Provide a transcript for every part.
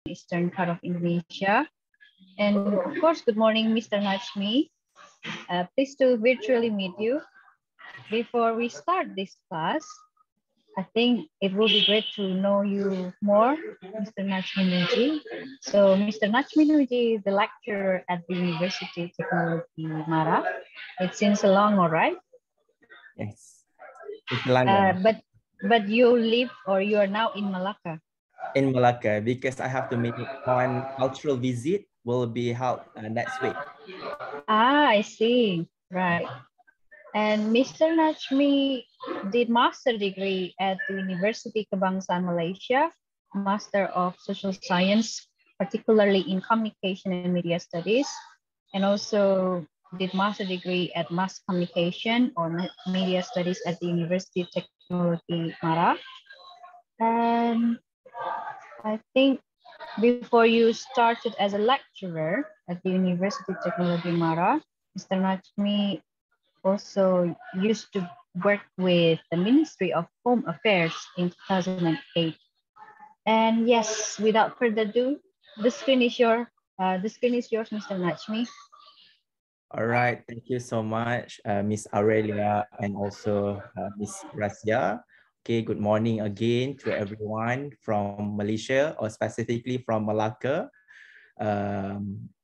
eastern part of Indonesia. And of course, good morning, Mr. Najmi. Pleased to virtually meet you. Before we start this class, I think it will be great to know you more, Mr. Najmi Nuji. So Mr. Najmi Nuji is the lecturer at the University Teknologi Mara. It's in Selangor, right? Yes, in Selangor. But you live or you are now in Malacca? In Malacca, because I have to make one cultural visit will be held next week. Ah, I see. Right. And Mr. Najmi did master degree at the Universiti Kebangsaan Malaysia, Master of Social Science, particularly in Communication and Media Studies, and also did master degree at Mass Communication or Media Studies at the University of Teknologi Mara. And I think before you started as a lecturer at the University of Teknologi Mara, Mr. Najmi also used to work with the Ministry of Home Affairs in 2008. And yes, without further ado, the screen is yours, Mr. Najmi. All right, thank you so much, Miss Aurelia and also Miss Gracia. Okay, good morning again to everyone from Malaysia or specifically from Malacca.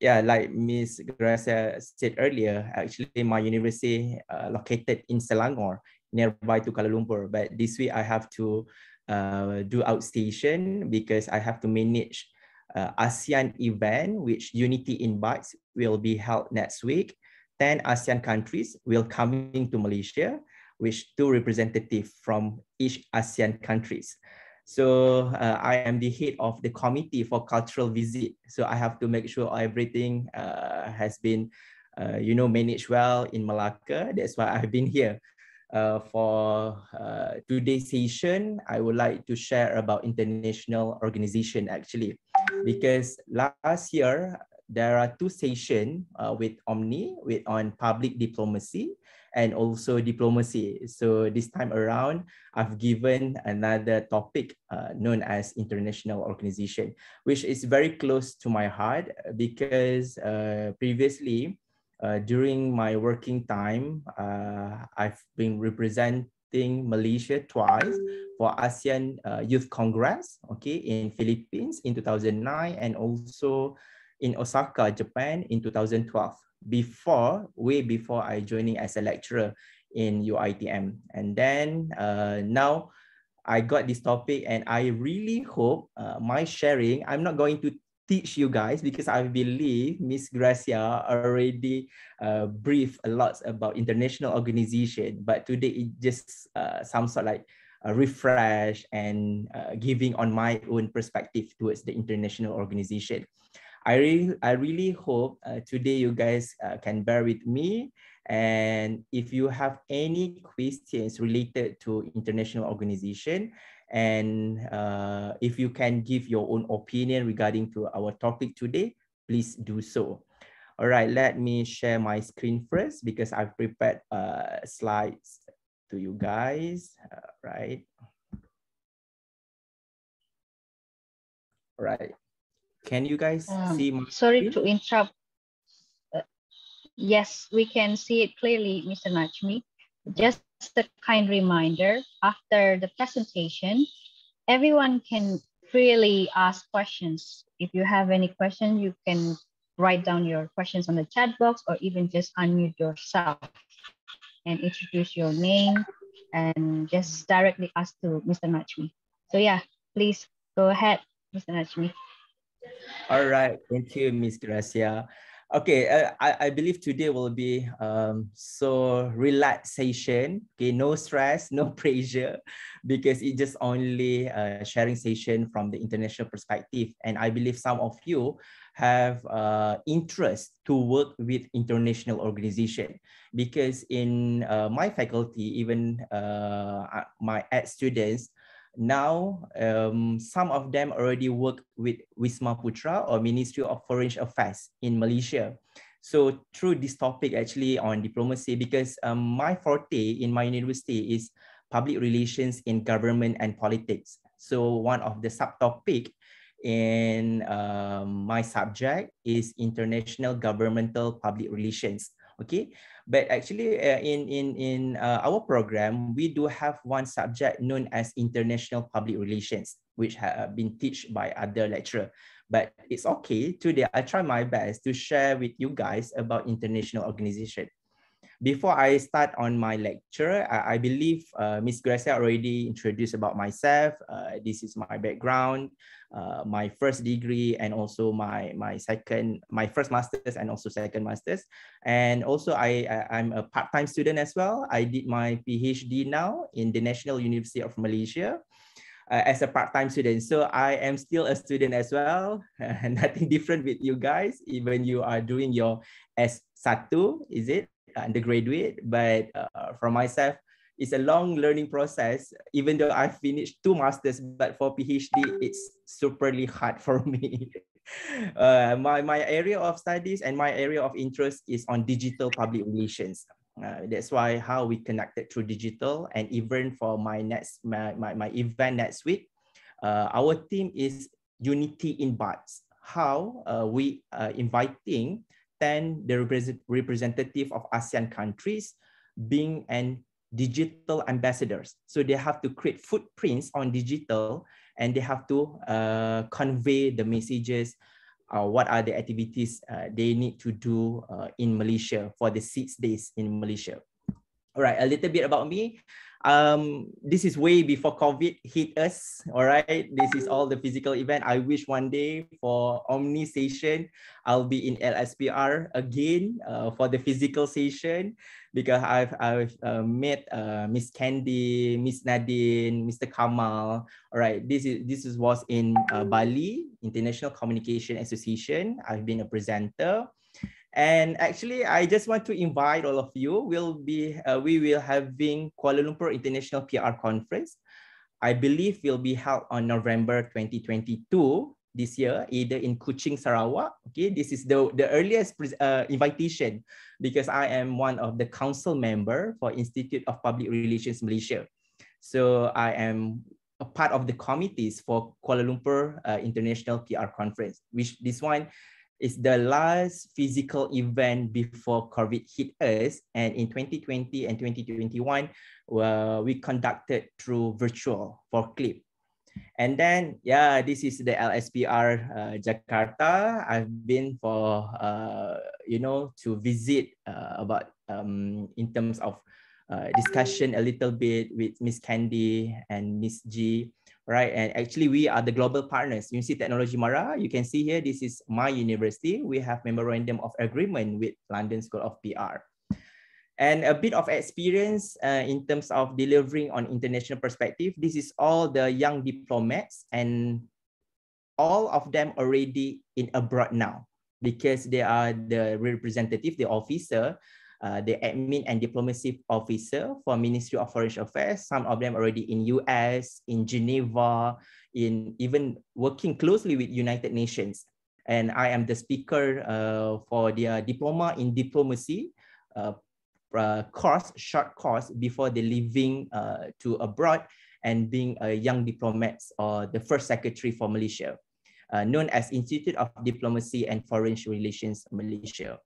Yeah, like Miss Gracia said earlier, actually my university located in Selangor, nearby to Kuala Lumpur. But this week I have to do outstation because I have to manage ASEAN event, which Unity invites will be held next week. 10 ASEAN countries will coming to Malaysia, which 2 representatives from each ASEAN countries. So I am the head of the committee for cultural visit. So I have to make sure everything has been, managed well in Malacca. That's why I've been here. For today's session, I would like to share about international organization actually, because last year there are 2 sessions with Omni on public diplomacy and also diplomacy. So this time around, I've given another topic known as international organization, which is very close to my heart because previously, during my working time, I've been representing Malaysia twice for ASEAN Youth Congress, okay, in Philippines in 2009 and also in Osaka, Japan in 2012, way before I joining as a lecturer in UiTM. And then now I got this topic and I really hope my sharing, I'm not going to teach you guys because I believe Miss Gracia already briefed a lot about international organization, but today it just some sort like a refresh and giving on my own perspective towards the international organization. I really hope today you guys can bear with me, and if you have any questions related to international organization, and if you can give your own opinion regarding to our topic today, please do so. All right, let me share my screen first because I've prepared slides to you guys, right? All right. Can you guys see my Sorry screen? to interrupt. Yes, we can see it clearly, Mr. Najmi. Just a kind reminder, after the presentation, everyone can freely ask questions. If you have any questions, you can write down your questions on the chat box or even just unmute yourself and introduce your name and just directly ask to Mr. Najmi. So yeah, please go ahead, Mr. Najmi. All right, thank you, Miss Gracia. Okay, I believe today will be so relaxation. Okay, no stress, no pressure, because it's just only a sharing session from the international perspective. And I believe some of you have interest to work with international organization, because in my faculty, even my ed students, now some of them already work with Wisma Putra or Ministry of Foreign Affairs in Malaysia. So through this topic actually on diplomacy, because my forte in my university is public relations in government and politics. So one of the subtopic in my subject is International Governmental Public Relations. Okay, but actually in our program, we do have one subject known as International Public Relations, which have been taught by other lecturer. But it's okay. Today, I try my best to share with you guys about international organization. Before I start on my lecture, I believe Ms. Gracia already introduced about myself. This is my background, my first degree, and also my first master's and also second master's. And also I'm a part-time student as well. I did my PhD now in the National University of Malaysia. As a part-time student. So I am still a student as well. Nothing different with you guys, even you are doing your S1, is it? Undergraduate. But for myself, it's a long learning process. Even though I finished 2 masters, but for PhD, it's superly hard for me. My area of studies and my area of interest is on digital public relations. That's why how we connected through digital, and even for my event next week, our theme is Unity in Buds. How we inviting 10 the representative of ASEAN countries being an digital ambassadors. So they have to create footprints on digital, and they have to convey the messages. What are the activities they need to do in Malaysia for the 6 days in Malaysia. All right, a little bit about me. This is way before COVID hit us. All right, this is all the physical event. I wish one day for Omni session, I'll be in LSPR again for the physical session, because I've met Miss Candy, Miss Nadine, Mr. Kamal. All right, this was in Bali International Communication Association. I've been a presenter. And actually, I just want to invite all of you. We will having Kuala Lumpur International PR Conference. I believe will be held on November 2022 this year, either in Kuching, Sarawak. Okay, this is the earliest invitation, because I am one of the council member for Institute of Public Relations Malaysia. So I am a part of the committees for Kuala Lumpur International PR Conference, which this one is the last physical event before COVID hit us. And in 2020 and 2021, we conducted through virtual for CLIP. And then, yeah, this is the LSPR Jakarta. I've been for, to visit about in terms of discussion a little bit with Miss Candy and Miss G. Right, and actually we are the global partners. Universiti Teknologi Mara, you can see here, this is my university. We have memorandum of agreement with London School of PR. And a bit of experience in terms of delivering on international perspective. This is all the young diplomats, and all of them already in abroad now, because they are the representative, the officer, the admin and diplomacy officer for Ministry of Foreign Affairs. Some of them already in US, in Geneva, in even working closely with United Nations. And I am the speaker for their diploma in diplomacy short course before they leaving to abroad and being a young diplomats, or the first secretary for Malaysia, known as Institute of Diplomacy and Foreign Relations Malaysia.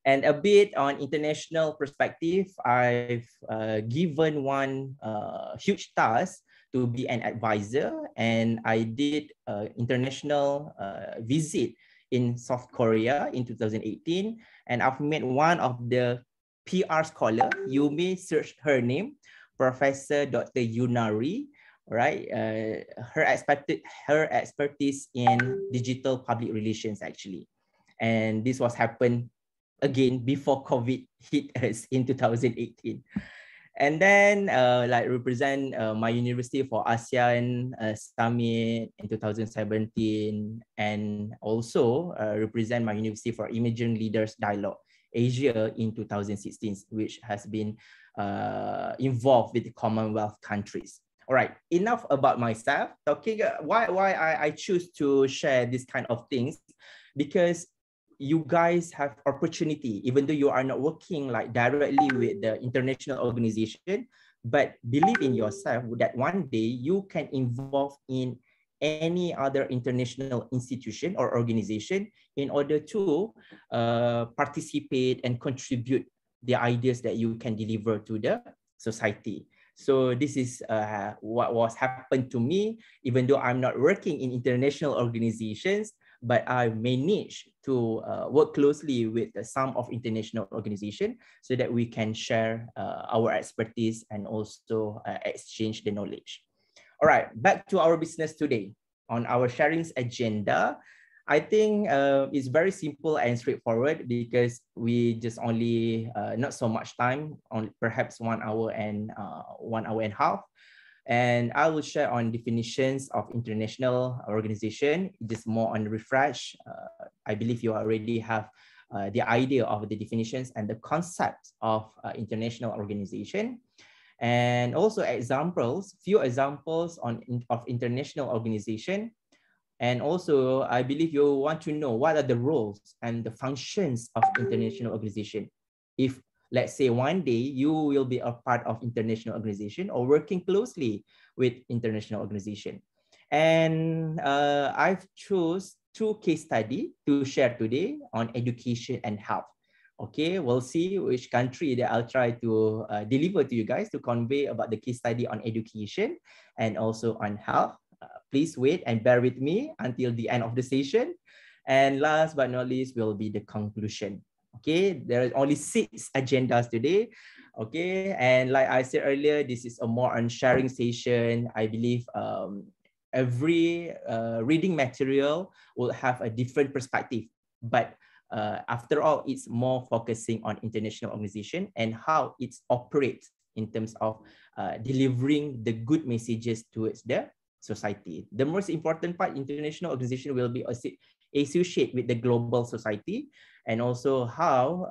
And a bit on international perspective, I've given one huge task to be an advisor, and I did international visit in South Korea in 2018, and I've met one of the PR scholar. You may search her name, Professor Dr. Yunari. Right, her expertise in digital public relations actually, and this was happened again before COVID hit us in 2018. And then represent my university for ASEAN Summit in 2017, and also represent my university for Emerging Leaders Dialogue Asia in 2016, which has been involved with the Commonwealth countries. All right, enough about myself. Talking why I choose to share this kind of things, because you guys have opportunity, even though you are not working like directly with the international organization, but believe in yourself that one day you can involve in any other international institution or organization in order to participate and contribute the ideas that you can deliver to the society. So this is what was happened to me, even though I'm not working in international organizations, but I managed to work closely with some of international organizations so that we can share our expertise and also exchange the knowledge. All right, back to our business today. On our sharings agenda, I think it's very simple and straightforward because we just only not so much time, on perhaps 1 hour and 1 hour and a half. And I will share on definitions of international organization, just more on refresh. I believe you already have the idea of the definitions and the concept of international organization. And also examples, few examples of international organization. And also, I believe you want to know what are the roles and the functions of international organization. If, let's say, one day you will be a part of international organization or working closely with international organization. And I've chose 2 case studies to share today on education and health. Okay, we'll see which country that I'll try to deliver to you guys to convey about the case study on education and also on health. Please wait and bear with me until the end of the session. And last but not least will be the conclusion. Okay, there are only 6 agendas today. Okay, and like I said earlier, this is a more on sharing session. I believe every reading material will have a different perspective, but after all, it's more focusing on international organization and how it operates in terms of delivering the good messages towards the society. The most important part, international organization will be associated with the global society, and also how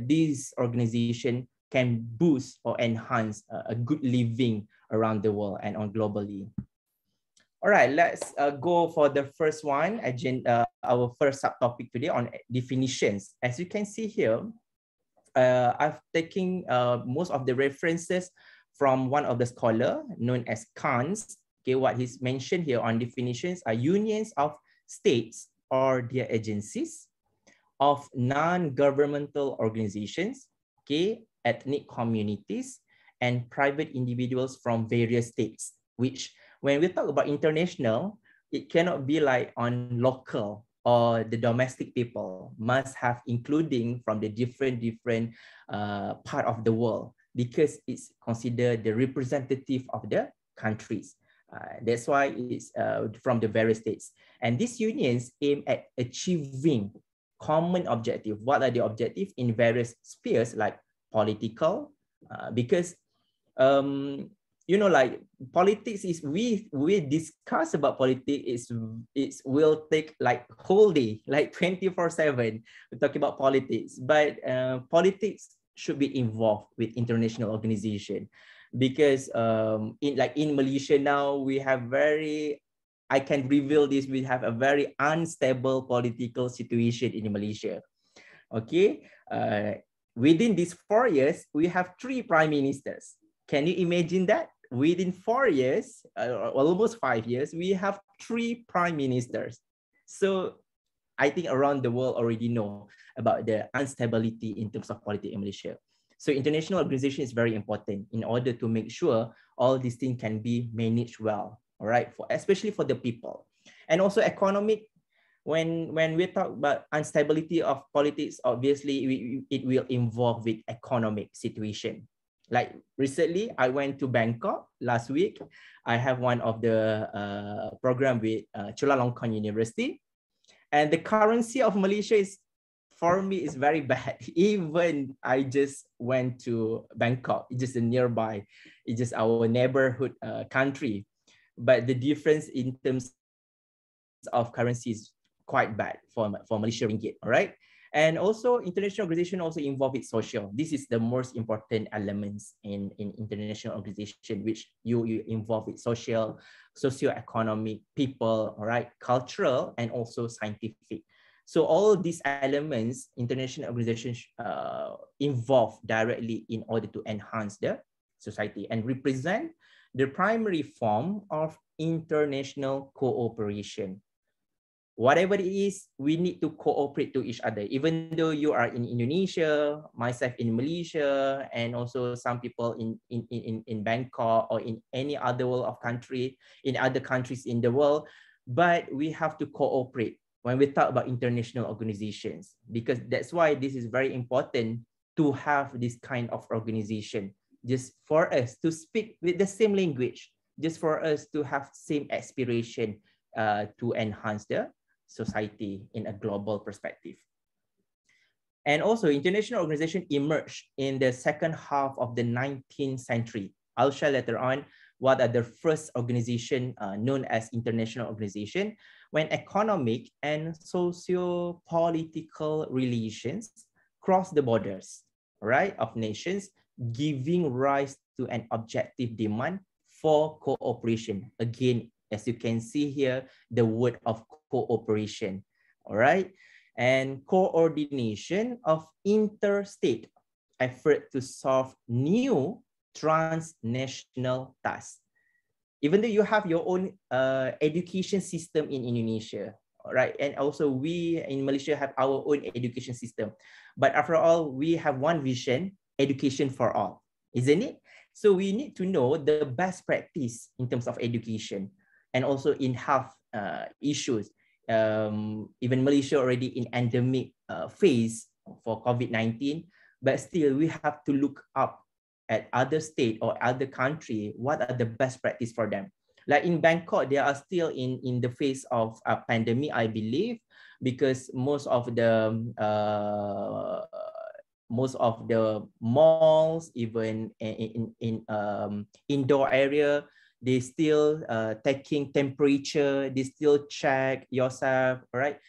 this organization can boost or enhance a good living around the world and on globally. All right, let's go for the first one, our first subtopic today on definitions. As you can see here, I've taken most of the references from one of the scholar known as Kant's. Okay, what he's mentioned here on definitions are unions of states or their agencies, of non-governmental organizations, okay, ethnic communities, and private individuals from various states, which when we talk about international, it cannot be like on local or the domestic people, must have including from the different part of the world, because it's considered the representative of the countries. That's why it's from the various states. And these unions aim at achieving common objective. What are the objectives in various spheres like political? Because you know, like politics is we discuss about politics it will take like whole day, like 24/7. We talk about politics, but politics should be involved with international organization, because in Malaysia now we have I can reveal this, we have a very unstable political situation in Malaysia. Okay, within these 4 years we have 3 prime ministers. Can you imagine that? Within 4 years, almost 5 years, we have 3 prime ministers. So I think around the world already know about the instability in terms of politics in Malaysia. So international organization is very important in order to make sure all these things can be managed well, all right, especially for the people. And also economic, when we talk about instability of politics, obviously it will involve with economic situation. Like recently, I went to Bangkok last week. I have one of the program with Chulalongkorn University, and the currency of Malaysia is, for me, is very bad. Even I just went to Bangkok, it's just a nearby, it's just our neighborhood country, but the difference in terms of currency is quite bad for Malaysia ringgit. All right. And also international organization also involved with social. This is the most important elements in international organization, which you involve with social, socio-economic, people, all right, cultural, and also scientific. So all these elements, international organizations involve directly in order to enhance the society and represent the primary form of international cooperation. Whatever it is, we need to cooperate to each other. Even though you are in Indonesia, myself in Malaysia, and also some people in Bangkok or in any other world of country, in other countries in the world, but we have to cooperate when we talk about international organizations, because that's why this is very important to have this kind of organization, just for us to speak with the same language, just for us to have same aspiration to enhance the society in a global perspective. And also, international organization emerged in the second half of the 19th century. I'll share later on what are the first organization known as international organization, when economic and socio-political relations cross the borders, right, of nations, giving rise to an objective demand for cooperation. Again, as you can see here, the word of cooperation, all right? And coordination of interstate effort to solve new transnational tasks. Even though you have your own education system in Indonesia, all right? And also we in Malaysia have our own education system. But after all, we have one vision, education for all, isn't it? So we need to know the best practice in terms of education and also in health issues. Even Malaysia already in endemic phase for COVID-19, but still we have to look up at other state or other country, what are the best practice for them. Like in Bangkok, they are still in the phase of a pandemic, I believe, because most of the malls, even in indoor area, they still taking temperature, they still check yourself, right?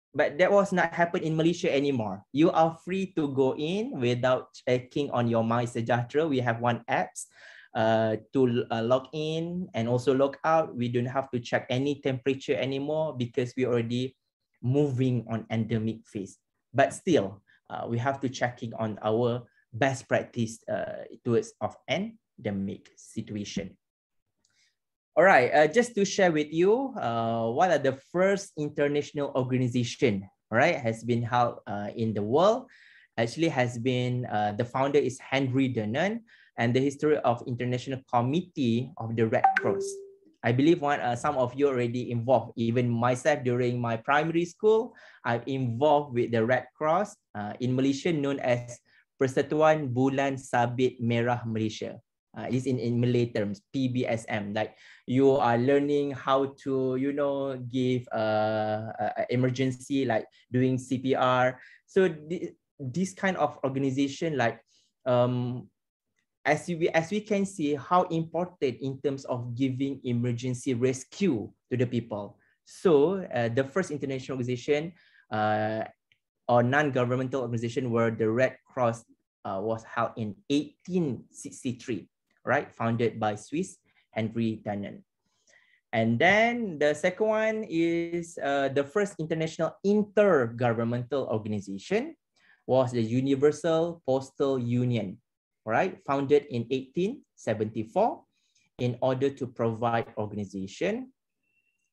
But that was not happen in Malaysia anymore. You are free to go in without checking on your My Sejahtera. We have one app to log in and also log out. We don't have to check any temperature anymore because we already moving on endemic phase. But still, we have to checking on our best practice towards of endemic situation. All right, just to share with you, what are the first international organization, right, has been held in the world. Actually has been, the founder is Henry Dunant, and the history of International Committee of the Red Cross. I believe some of you already involved, even myself during my primary school, I'm involved with the Red Cross in Malaysia, known as Persatuan Bulan Sabit Merah Malaysia. This in Malay terms, PBSM. Like you are learning how to, you know, give emergency, like doing CPR. So this kind of organization, like as we can see how important in terms of giving emergency rescue to the people. So the first international organization or non-governmental organization where the Red Cross was held in 1863. Right, founded by Swiss Henry Dunant. And then the second one is the first international intergovernmental organization was the Universal Postal Union, right, founded in 1874 in order to provide organization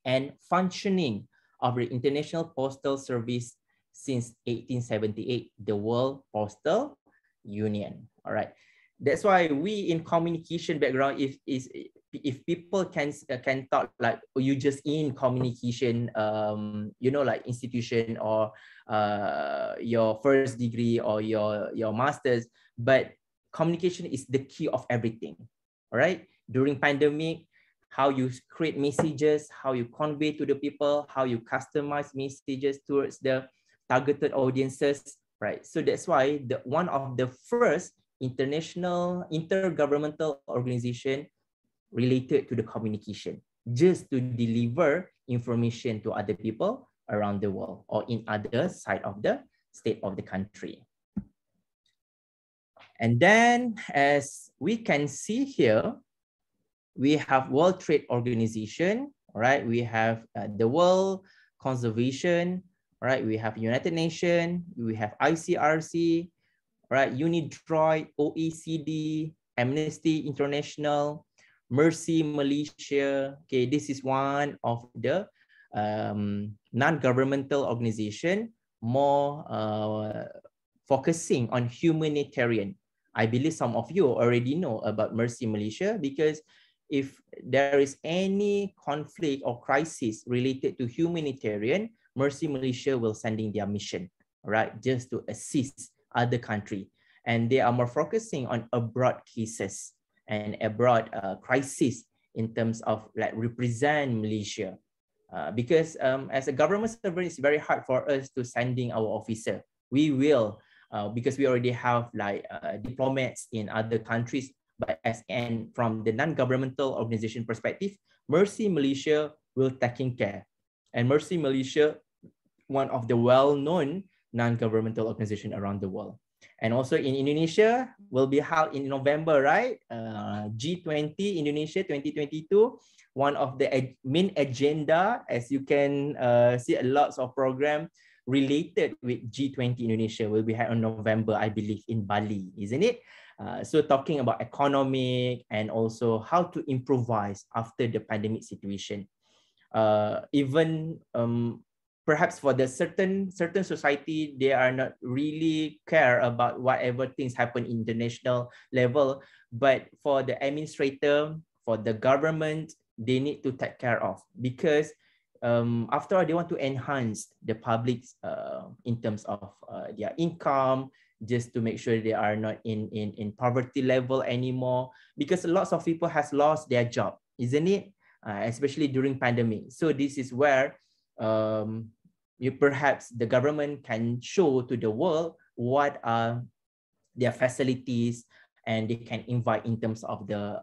and functioning of the International Postal Service since 1878, the World Postal Union. All right. That's why we in communication background, if people can talk like, oh, you just in communication, you know, like institution or your first degree or your master's, but communication is the key of everything. All right. During pandemic, how you create messages, how you convey to the people, how you customize messages towards the targeted audiences, right? So that's why one of the first international intergovernmental organization related to the communication, just to deliver information to other people around the world or in other side of the state of the country. And then as we can see here, we have World Trade Organization, right? We have the World Conservation, right? We have United Nations, we have ICRC, right? UNIDROIT, OECD, Amnesty International, Mercy Malaysia. Okay, this is one of the non-governmental organization more focusing on humanitarian. I believe some of you already know about Mercy Malaysia, because if there is any conflict or crisis related to humanitarian, Mercy Malaysia will sending their mission, right, just to assist other country. And they are more focusing on abroad cases and abroad crisis in terms of like represent Malaysia. Because as a government servant, it's very hard for us to sending our officer. We will, because we already have like diplomats in other countries, but as and from the non-governmental organization perspective, Mercy Malaysia will taking care. And Mercy Malaysia, one of the well-known non-governmental organization around the world. And also in Indonesia, will be held in November, right? G20 Indonesia 2022. One of the main agenda, as you can see, a lots of program related with G20 Indonesia will be held in November, I believe, in Bali, isn't it? So talking about economic and also how to improvise after the pandemic situation. Even perhaps for the certain society, they are not really care about whatever things happen international level, but for the administrator, for the government, they need to take care of, because after all, they want to enhance the public in terms of their income, just to make sure they are not in poverty level anymore, because lots of people has lost their job, isn't it? Especially during pandemic. So this is where perhaps the government can show to the world what are their facilities, and they can invite in terms of the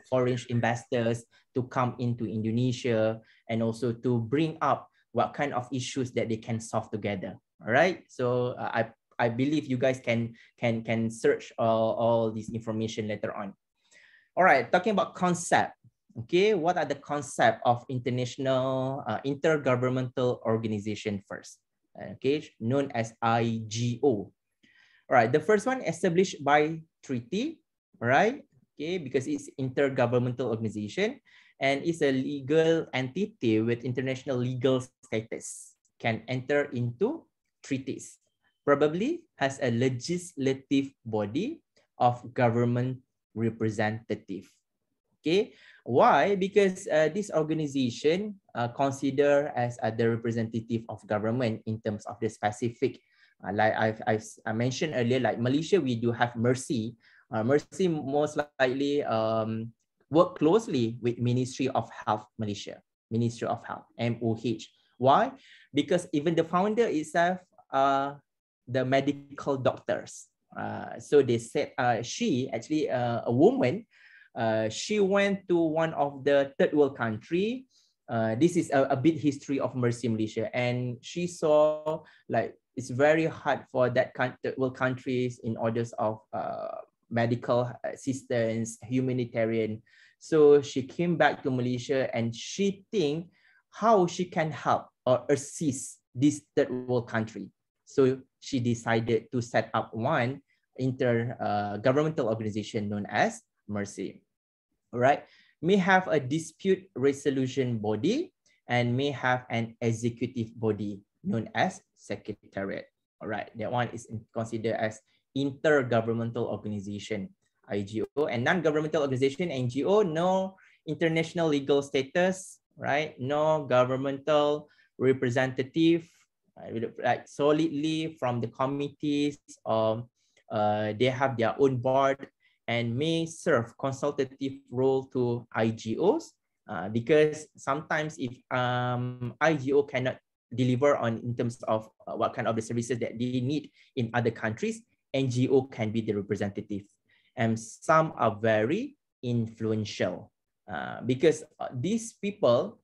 foreign investors to come into Indonesia, and also to bring up what kind of issues that they can solve together. All right. So I believe you guys can search all this information later on. All right. Talking about concept. Okay, what are the concept of international intergovernmental organization first? Okay, known as IGO. All right, the first one established by treaty, all right? Okay, because it's intergovernmental organization and it's a legal entity with international legal status, can enter into treaties. Probably has a legislative body of government representative. Okay, why? Because this organization consider as the representative of government in terms of the specific, like I mentioned earlier, like Malaysia, we do have Mercy. Mercy most likely work closely with Ministry of Health Malaysia, Ministry of Health, MOH. Why? Because even the founder itself are the medical doctors. So they said she actually a woman. She went to one of the third world country. This is a bit history of Mercy Malaysia, and she saw like it's very hard for that third world countries in orders of medical assistance, humanitarian. So she came back to Malaysia and she think how she can help or assist this third world country. So she decided to set up one intergovernmental organization known as Mercy. All right, may have a dispute resolution body and may have an executive body known as secretariat. All right, that one is considered as intergovernmental organization, IGO, and non-governmental organization, NGO, no international legal status, right? No governmental representative, like solidly from the committees, or they have their own board and may serve consultative role to IGOs, because sometimes if IGO cannot deliver on in terms of what kind of the services that they need in other countries, NGO can be the representative. And some are very influential because these people,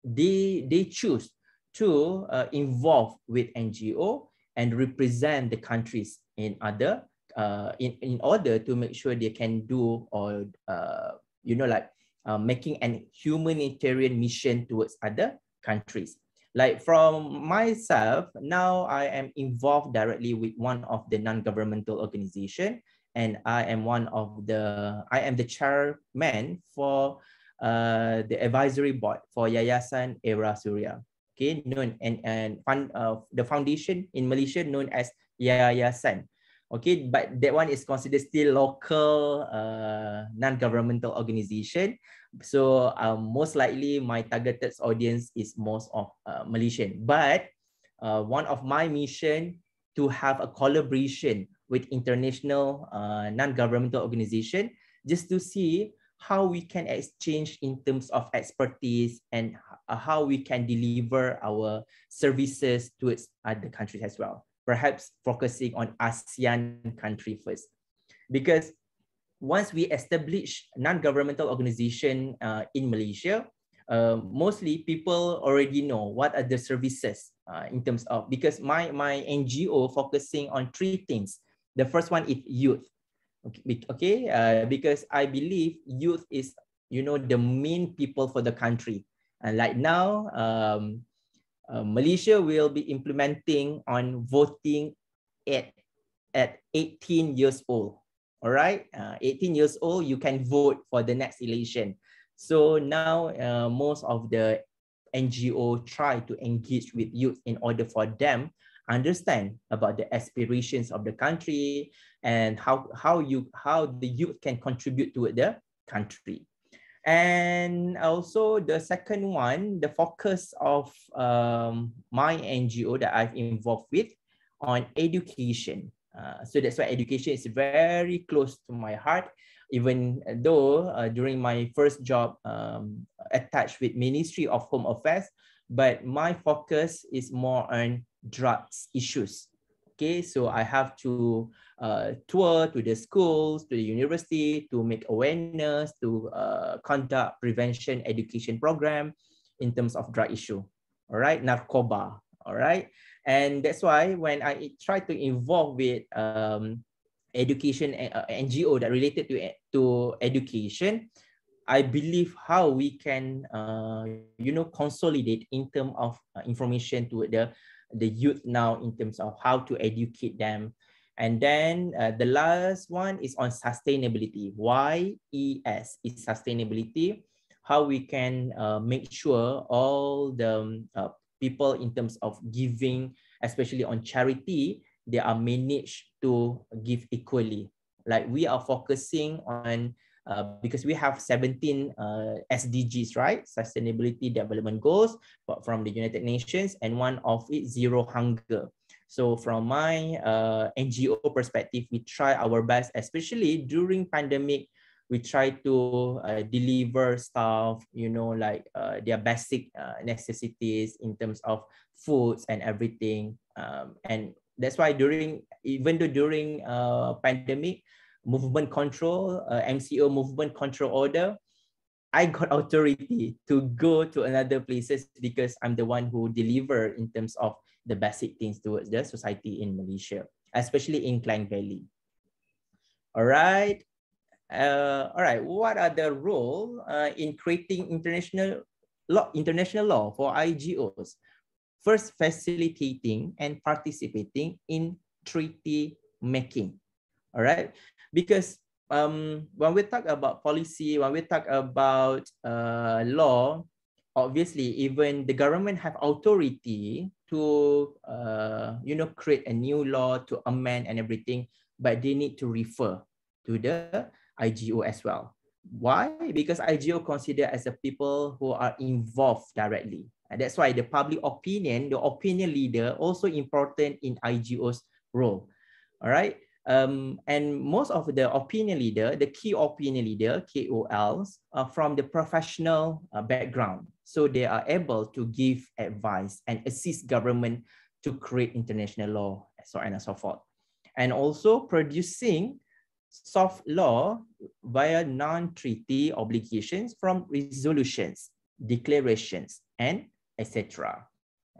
they choose to involve with NGO and represent the countries in other in order to make sure they can do or making an humanitarian mission towards other countries. Like from myself, now I am involved directly with one of the non-governmental organization, and I am the chairman for the advisory board for Yayasan Era Surya. Okay, known and the foundation in Malaysia known as Yayasan. Okay, but that one is considered still local non-governmental organization. So most likely my targeted audience is most of Malaysian. But one of my mission to have a collaboration with international non-governmental organization just to see how we can exchange in terms of expertise and how we can deliver our services to other countries as well. Perhaps focusing on ASEAN country first. Because once we establish non-governmental organization in Malaysia, mostly people already know what are the services in terms of, because my NGO focusing on three things. The first one is youth. Okay, because I believe youth is, the main people for the country. And like now, Malaysia will be implementing on voting at 18 years old. All right, 18 years old, you can vote for the next election. So now most of the NGO try to engage with youth in order for them understand about the aspirations of the country and how the youth can contribute to the country. And also the second one, the focus of my NGO that I've involved with on education. So that's why education is very close to my heart, even though during my first job attached with Ministry of Home Affairs, but my focus is more on drugs issues. Okay, so I have to tour to the schools, to the university to make awareness, to conduct prevention education program in terms of drug issue. All right, narcoba. All right, and that's why when I try to involve with education NGO that related to education, I believe how we can consolidate in terms of information to the youth now in terms of how to educate them. And then the last one is on sustainability. YES is sustainability. How we can make sure all the people in terms of giving, especially on charity, they are managed to give equally. Like we are focusing on, because we have 17 SDGs, right? Sustainability Development Goals from the United Nations, and one of it, zero hunger. So from my NGO perspective, we try our best, especially during pandemic, we try to deliver stuff, like their basic necessities in terms of foods and everything. And that's why even though during pandemic, movement control, MCO movement control order, I got authority to go to another places because I'm the one who deliver in terms of the basic things towards the society in Malaysia, especially in Klang Valley. All right. All right. What are the role in creating international law for IGOs? First, facilitating and participating in treaty making. All right, because when we talk about policy, when we talk about law, obviously even the government have authority to create a new law, to amend and everything, but they need to refer to the IGO as well. Why? Because IGO considered as the people who are involved directly. And that's why the public opinion, the opinion leader, also important in IGO's role. All right. And most of the opinion leader, the key opinion leader, KOLs, are from the professional background. So they are able to give advice and assist government to create international law, so on and so forth. And also producing soft law via non-treaty obligations from resolutions, declarations, and etc.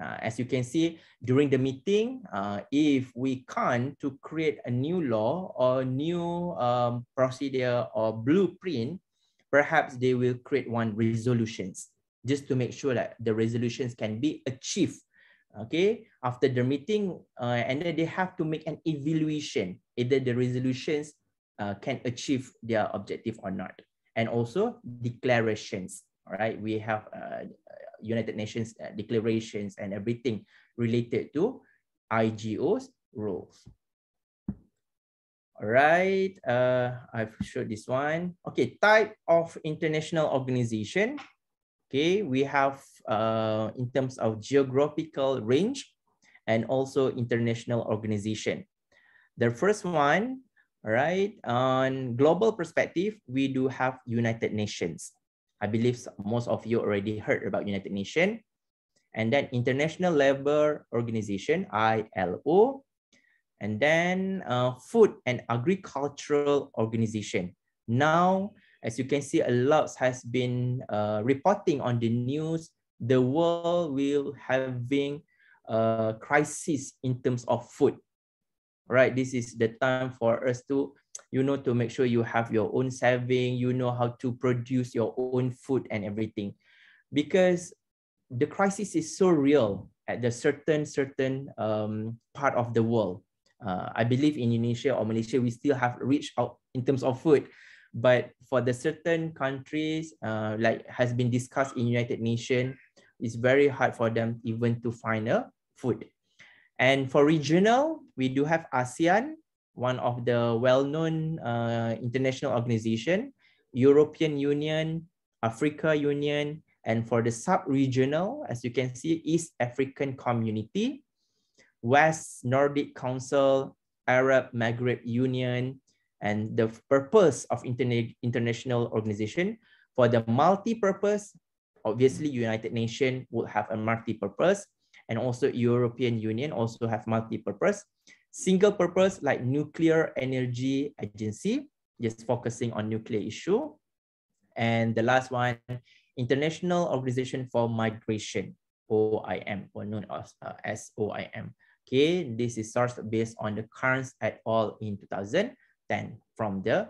As you can see, during the meeting, if we can't to create a new law or new procedure or blueprint, perhaps they will create one resolutions just to make sure that the resolutions can be achieved. Okay, after the meeting, and then they have to make an evaluation, either the resolutions can achieve their objective or not. And also declarations, all right? We have United Nations declarations and everything related to IGO's rules. All right, I've showed this one. Okay, type of international organization. Okay, we have in terms of geographical range and also international organization. The first one, all right, on global perspective, we do have United Nations. I believe most of you already heard about United Nations. And then International Labour Organization, ILO. And then Food and Agricultural Organization. Now, as you can see, a lot has been reporting on the news. The world will having a crisis in terms of food. Right, this is the time for us to, to make sure you have your own saving, how to produce your own food and everything, because the crisis is so real at the certain part of the world. I believe in Indonesia or Malaysia, we still have reached out in terms of food. But for the certain countries, like has been discussed in United Nations, it's very hard for them even to find a food. And for regional, we do have ASEAN, one of the well-known international organization, European Union, Africa Union, and for the sub-regional, as you can see, East African Community, West Nordic Council, Arab Maghreb Union, and the purpose of international organization. For the multi-purpose, obviously United Nations will have a multi-purpose, and also European Union also have multi-purpose. Single purpose like Nuclear Energy Agency, just focusing on nuclear issue. And the last one, International Organization for Migration, OIM, or known as OIM. Okay, this is sourced based on the Carnes et al. In 2010 from the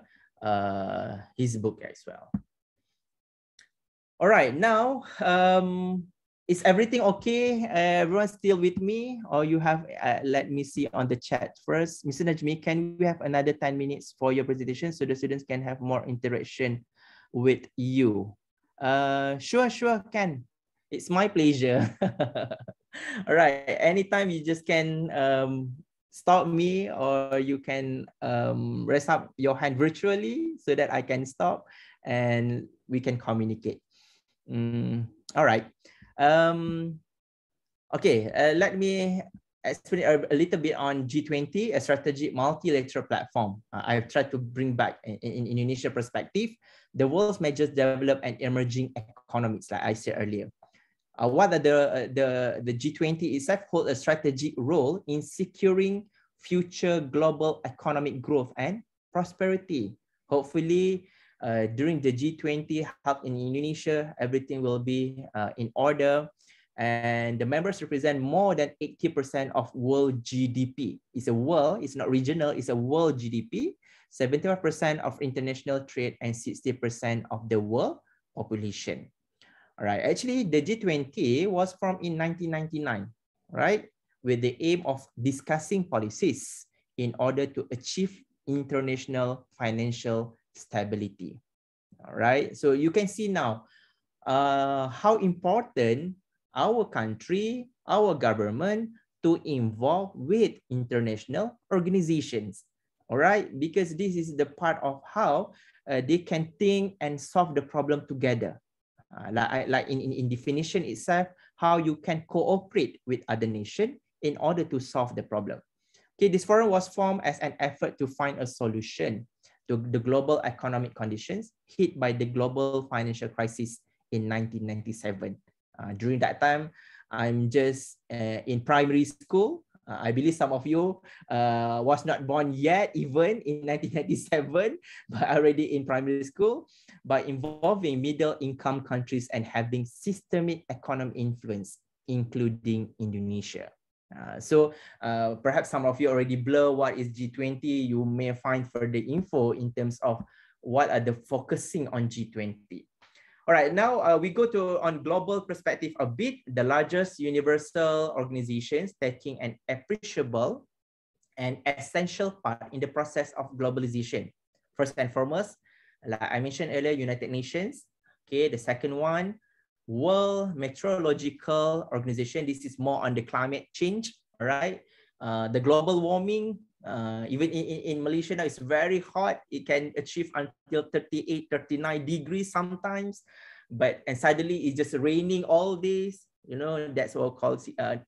his book as well. All right, now is everything okay? Everyone still with me, or you have? Let me see on the chat first. Mr. Najmi, can we have another 10 minutes for your presentation so the students can have more interaction with you? Sure, can. It's my pleasure. All right, anytime you just can stop me, or you can raise up your hand virtually so that I can stop and we can communicate. All right. Okay, let me explain a little bit on G20, a strategic multilateral platform. I've tried to bring back in Indonesia perspective, the world's major developed and emerging economies, like I said earlier. What are the G20 itself hold a strategic role in securing future global economic growth and prosperity. Hopefully, during the G20 held in Indonesia, everything will be in order. And the members represent more than 80% of world GDP. It's a world, it's not regional, it's a world GDP, 75% of international trade, and 60% of the world population. All right, actually the G20 was formed in 1999, right? With the aim of discussing policies in order to achieve international financial stability. All right, so you can see now how important our country, our government to involve with international organizations. All right, because this is the part of how they can think and solve the problem together. Like in definition itself, how you can cooperate with other nations in order to solve the problem. Okay, this forum was formed as an effort to find a solution to the global economic conditions hit by the global financial crisis in 1997. During that time, I'm just in primary school. I believe some of you was not born yet, even in 1997, but already in primary school. By involving middle-income countries and having systemic economic influence, including Indonesia. So perhaps some of you already blur what is G20. You may find further info in terms of what are the focusing on G20. All right, now we go to on global perspective a bit, the largest universal organizations taking an appreciable and essential part in the process of globalization. First and foremost, like I mentioned earlier, United Nations. Okay, the second one, World Meteorological Organization. This is more on the climate change. All right, the global warming. Even in Malaysia now, it's very hot. It can achieve until 38, 39 degrees sometimes. And suddenly it's just raining all days. You know, that's what called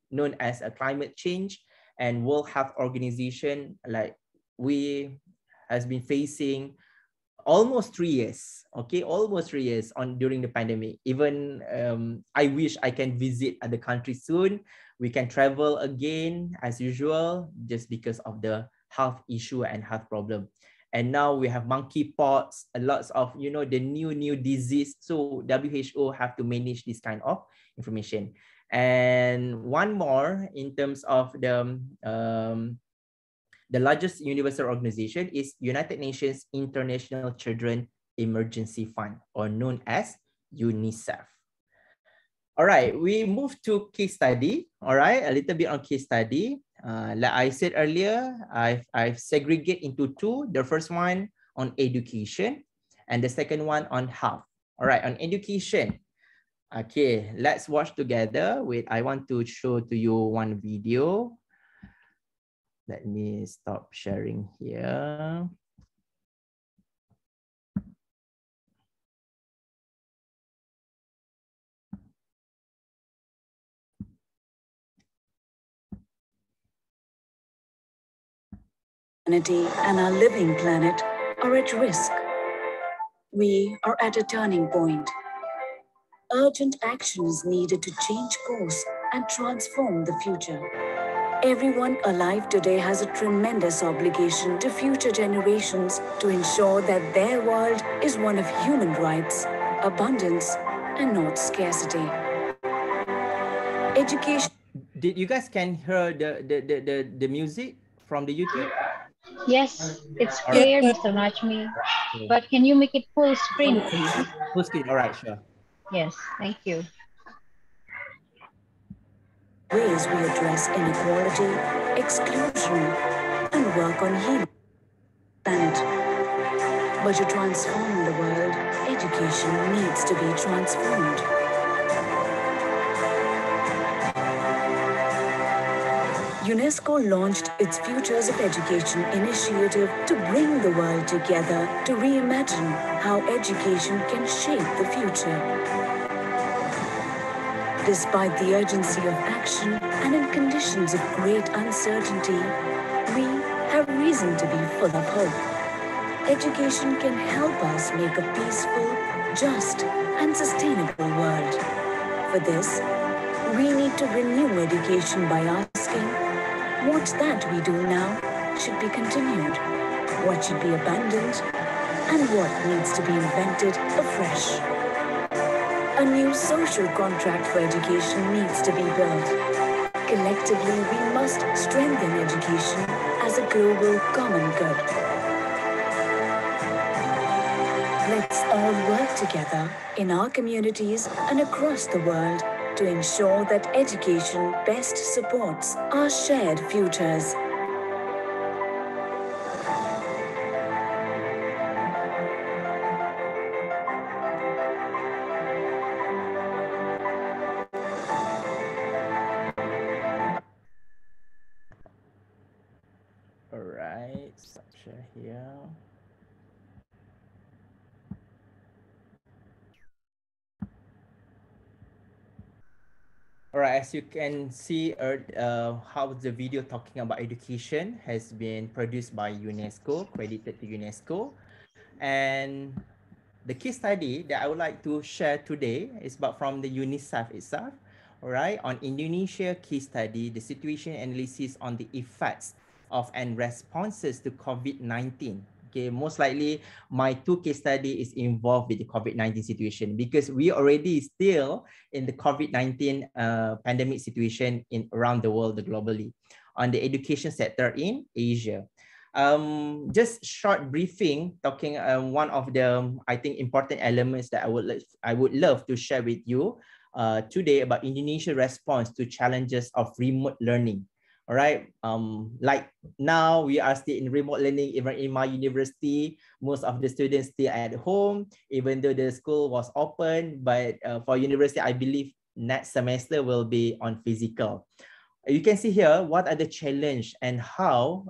known as a climate change. And World Health Organization, like we has been facing almost 3 years, okay, almost 3 years on during the pandemic. Even I wish I can visit other countries soon. We can travel again as usual, just because of the health issue and health problem. And now we have monkeypox, a lots of, you know, the new disease. So WHO have to manage this kind of information. And one more in terms of the largest universal organization is United Nations International Children Emergency Fund, or known as UNICEF. All right, we move to case study. All right, a little bit on case study. Like I said earlier, I've segregated into two. The first one on education and the second one on health. All right, on education. Okay, let's watch together. Wait, I want to show to you one video. Let me stop sharing here. Humanity and our living planet are at risk. We are at a turning point. Urgent action is needed to change course and transform the future. Everyone alive today has a tremendous obligation to future generations to ensure that their world is one of human rights, abundance, and not scarcity. Education. Did you guys can hear the music from the YouTube? Yes, it's All right. clear, Mr. Najmi. But can you make it full screen, please? Full screen. All right, sure. Yes, thank you. Ways we address inequality, exclusion, and work on healing the planet. But to transform the world, education needs to be transformed. UNESCO launched its Futures of Education initiative to bring the world together to reimagine how education can shape the future. Despite the urgency of action and in conditions of great uncertainty, we have reason to be full of hope. Education can help us make a peaceful, just, and sustainable world. For this, we need to renew education by asking, what that we do now should be continued, what should be abandoned, and what needs to be invented afresh. A new social contract for education needs to be built. Collectively, we must strengthen education as a global common good. Let's all work together in our communities and across the world to ensure that education best supports our shared futures. All right, stop share here. All right, as you can see, how the video talking about education has been produced by UNESCO, credited to UNESCO. And the case study that I would like to share today is about from the UNICEF itself. All right, on Indonesia case study, the situation analysis on the effects of and responses to COVID-19. Okay, most likely my two case study is involved with the COVID-19 situation because we already still in the COVID-19 pandemic situation in around the world globally on the education sector in Asia. Just short briefing talking one of the I think important elements that I would love to share with you today about Indonesia response to challenges of remote learning. All right. Like now we are still in remote learning. Even in my university, most of the students still at home, even though the school was open. But for university, I believe next semester will be on physical. You can see here what are the challenge and how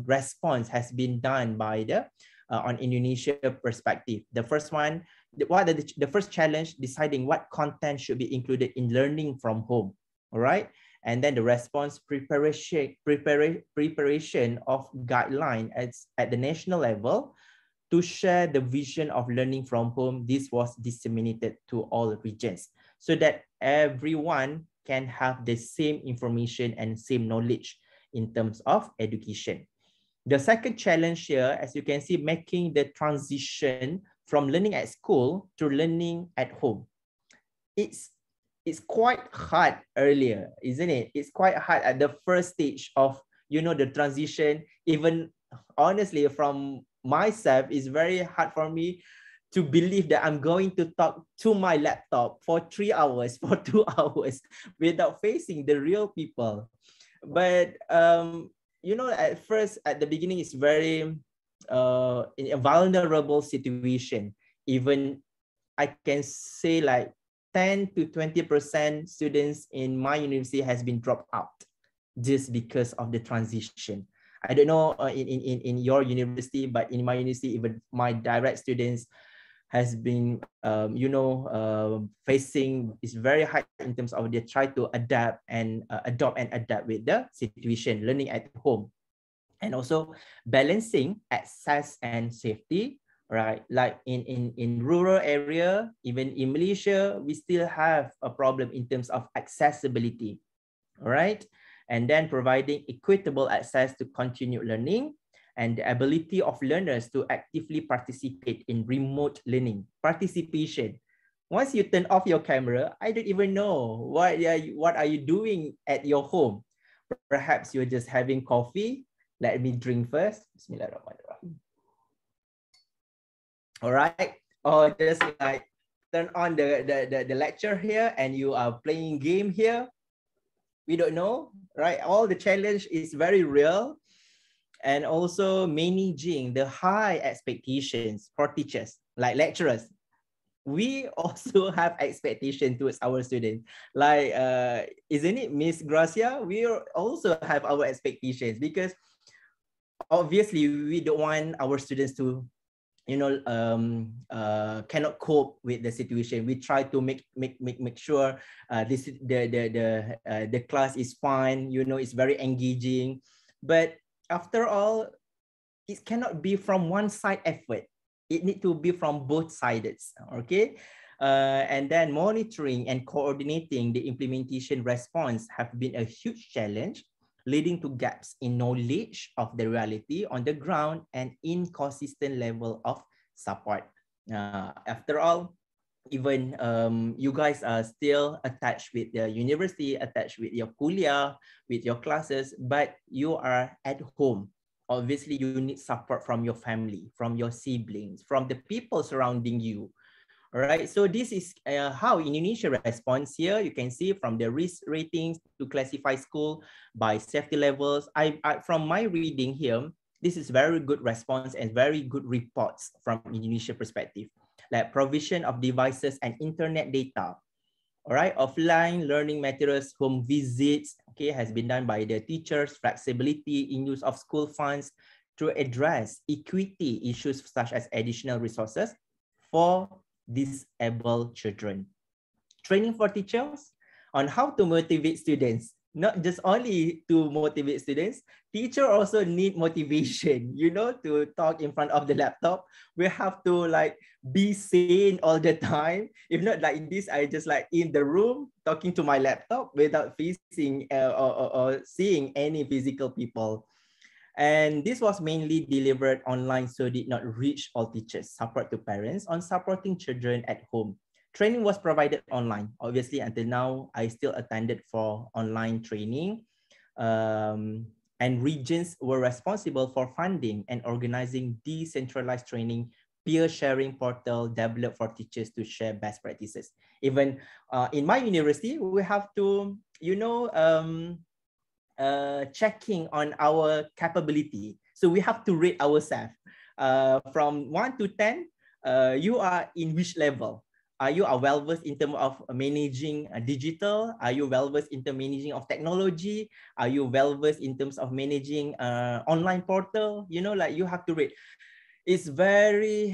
response has been done by the on Indonesia perspective. The first one, what are the first challenge, deciding what content should be included in learning from home. All right. And then the response, preparation of guideline at the national level to share the vision of learning from home. This was disseminated to all regions so that everyone can have the same information and same knowledge in terms of education. The second challenge here, as you can see, making the transition from learning at school to learning at home. It's quite hard earlier, isn't it? It's quite hard at the first stage of, you know, the transition. Even honestly, from myself, it's very hard for me to believe that I'm going to talk to my laptop for 3 hours, for 2 hours without facing the real people. But, you know, at first, at the beginning, it's very in a vulnerable situation. Even I can say like 10 to 20% students in my university has been dropped out just because of the transition. I don't know in your university, but in my university, even my direct students has been, facing is very hard in terms of they try to adapt and adopt and adapt with the situation, learning at home, and also balancing access and safety. Right, like in rural area, even in Malaysia, we still have a problem in terms of accessibility. All right, and then providing equitable access to continued learning and the ability of learners to actively participate in remote learning. Participation. Once you turn off your camera, I don't even know what are you doing at your home. Perhaps you're just having coffee. Let me drink first. Bismillahirrahmanirrahim. All right, or just like turn on the lecture here and you are playing game here. We don't know, right? All the challenge is very real, and also managing the high expectations for teachers, like lecturers. We also have expectation towards our students. Like, isn't it, Miss Gracia? We also have our expectations because obviously we don't want our students to, cannot cope with the situation. We try to make sure the class is fun. It's very engaging. But after all, it cannot be from one side effort. It need to be from both sides. Okay. And then monitoring and coordinating the implementation response have been a huge challenge, leading to gaps in knowledge of the reality on the ground and inconsistent level of support. After all, even you guys are still attached with the university, attached with your kuliah, with your classes, but you are at home. Obviously, you need support from your family, from your siblings, from the people surrounding you. All right, so this is how Indonesia responds here. You can see from the risk ratings to classify school by safety levels. From my reading here, this is very good response and very good reports from Indonesia perspective, like provision of devices and internet data. All right, offline learning materials, home visits, okay, has been done by the teachers, flexibility in use of school funds to address equity issues such as additional resources for disabled children. Training for teachers on how to motivate students, not just only to motivate students, teacher also need motivation, to talk in front of the laptop. We have to like be sane all the time. If not like this, I just like in the room talking to my laptop without facing or seeing any physical people. And this was mainly delivered online, so did not reach all teachers. Support to parents on supporting children at home. Training was provided online. Obviously, until now, I still attended for online training. And regions were responsible for funding and organizing decentralized training, peer sharing portal developed for teachers to share best practices. Even in my university, we have to, checking on our capability. So we have to rate ourselves from 1 to 10. You are in which level? Are you well versed in terms of managing digital? Are you well versed in terms of managing of technology? Are you well versed in terms of managing online portal? You know, like you have to rate. It's very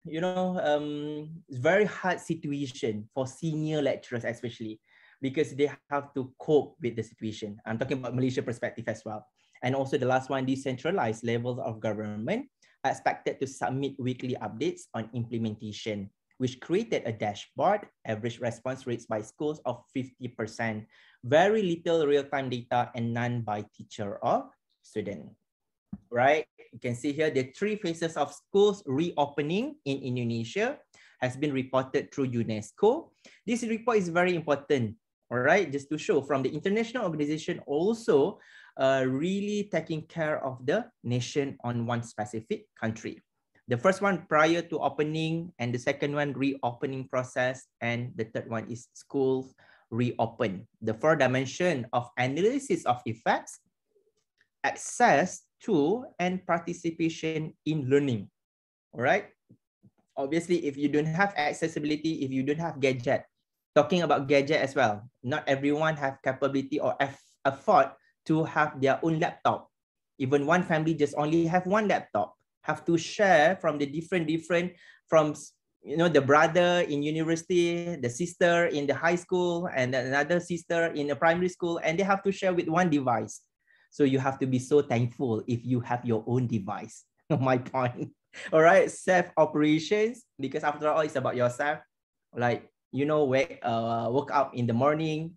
it's very hard situation for senior lecturers, especially because they have to cope with the situation. I'm talking about Malaysia perspective as well. And also the last one, decentralized levels of government are expected to submit weekly updates on implementation, which created a dashboard, average response rates by schools of 50%, very little real-time data and none by teacher or student, right? You can see here the 3 phases of schools reopening in Indonesia has been reported through UNESCO. This report is very important, all right, just to show from the international organization also really taking care of the nation on one specific country. The first one prior to opening, and the second one reopening process, and the third one is schools reopen. The 4 dimension of analysis of effects, access to, and participation in learning. All right. Obviously, if you don't have accessibility, if you don't have gadget, talking about gadget as well, not everyone have capability or afford to have their own laptop. Even one family just only have one laptop, have to share from the different from, you know, the brother in university, the sister in the high school, and another sister in the primary school, and they have to share with one device. So you have to be so thankful if you have your own device. My point. All right, self operations, because after all, it's about yourself. Like, you know, wake up in the morning,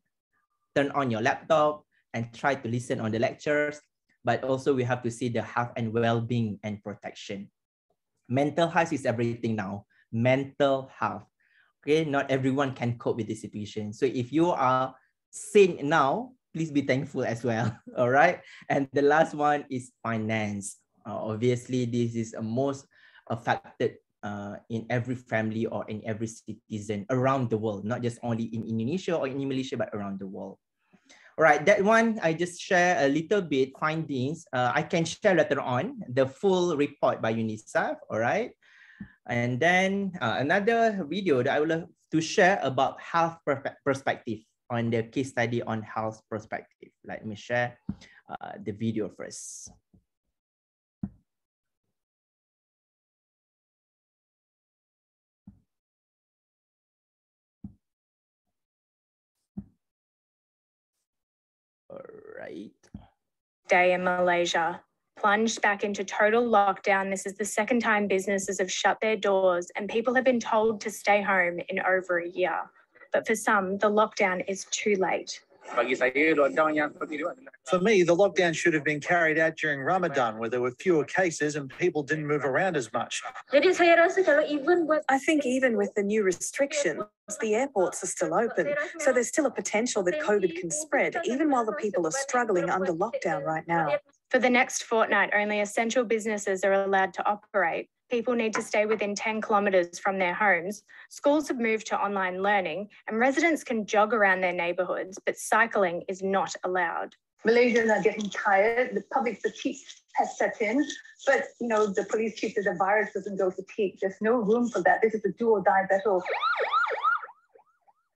turn on your laptop, and try to listen on the lectures. But also we have to see the health and well-being and protection. Mental health is everything now. Mental health. Okay, not everyone can cope with the situation. So if you are sane now, please be thankful as well. All right. And the last one is finance. Obviously, this is a most affected in every family or in every citizen around the world, not just only in Indonesia or in Malaysia, but around the world. All right, that one, I just share a little bit findings. I can share later on the full report by UNICEF, all right? And then another video that I would like to share about health perspective on the case study on health perspective. Let me share the video first. All right. Day in Malaysia. Plunged back into total lockdown. This is the second time businesses have shut their doors and people have been told to stay home in over a year. But for some, the lockdown is too late. For me, the lockdown should have been carried out during Ramadan, where there were fewer cases and people didn't move around as much. I think even with the new restrictions, the airports are still open, so there's still a potential that COVID can spread, even while the people are struggling under lockdown right now. For the next fortnight, only essential businesses are allowed to operate. People need to stay within 10 kilometres from their homes. Schools have moved to online learning and residents can jog around their neighbourhoods, but cycling is not allowed. Malaysians are getting tired. The public fatigue has set in, but the police chief says the virus doesn't go fatigue. There's no room for that. This is a do or die battle.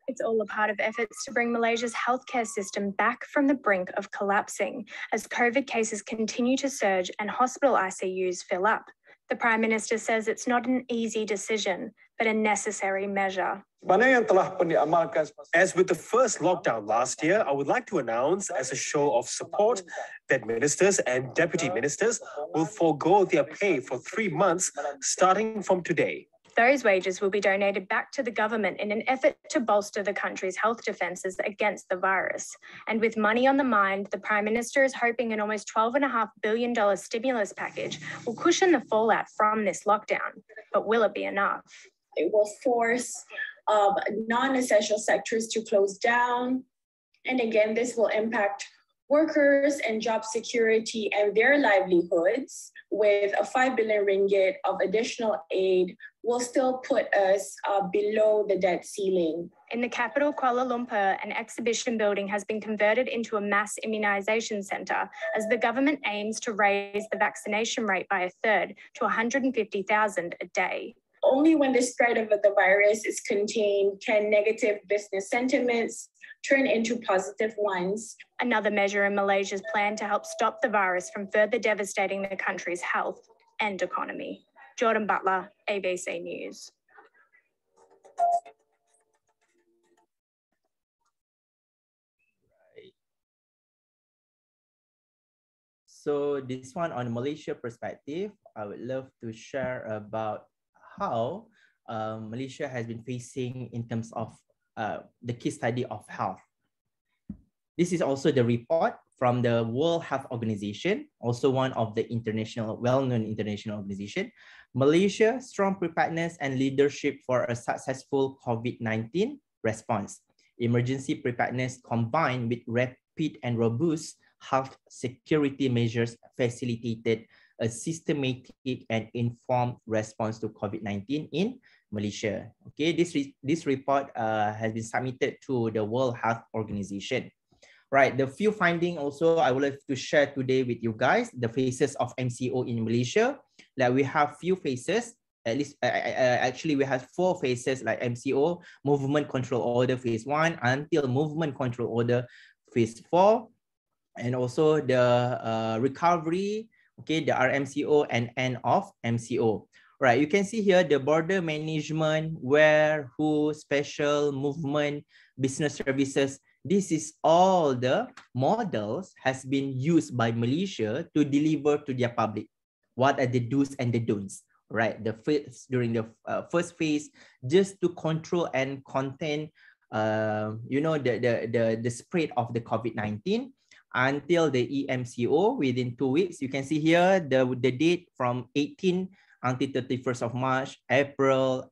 It's all a part of efforts to bring Malaysia's healthcare system back from the brink of collapsing as COVID cases continue to surge and hospital ICUs fill up. The Prime Minister says it's not an easy decision, but a necessary measure. As with the first lockdown last year, I would like to announce as a show of support that ministers and deputy ministers will forego their pay for 3 months starting from today. Those wages will be donated back to the government in an effort to bolster the country's health defences against the virus. And with money on the mind, the Prime Minister is hoping an almost $12.5 billion stimulus package will cushion the fallout from this lockdown. But will it be enough? It will force non-essential sectors to close down. And again, this will impact workers and job security and their livelihoods. With a 5 billion ringgit of additional aid will still put us below the debt ceiling In the capital, Kuala Lumpur, an exhibition building has been converted into a mass immunisation centre as the government aims to raise the vaccination rate by a third to 150,000 a day. Only when the spread of the virus is contained can negative business sentiments turn into positive ones. Another measure in Malaysia's plan to help stop the virus from further devastating the country's health and economy. Jordan Butler, ABC News. So this one on Malaysia perspective, I would love to share about how Malaysia has been facing in terms of the case study of health. This is also the report from the World Health Organization, also one of the international, well-known international organization. Malaysia, strong preparedness and leadership for a successful COVID-19 response. Emergency preparedness combined with rapid and robust health security measures facilitated a systematic and informed response to COVID-19 in Malaysia. Okay, this report has been submitted to the World Health Organization. Right, the few findings also I would like to share today with you guys, the phases of MCO in Malaysia. Like we have few phases, at least actually we have 4 phases like MCO, Movement Control Order phase 1 until Movement Control Order phase 4. And also the recovery, okay, the RMCO and end of MCO. Right, you can see here the border management, where, who, special movement, business services. This is all the models has been used by Malaysia to deliver to their public. What are the do's and the don'ts? Right, the first, during the first phase, just to control and contain, you know, the spread of the COVID-19. Until the EMCO within 2 weeks. You can see here the date from 18 until 31st of March, April,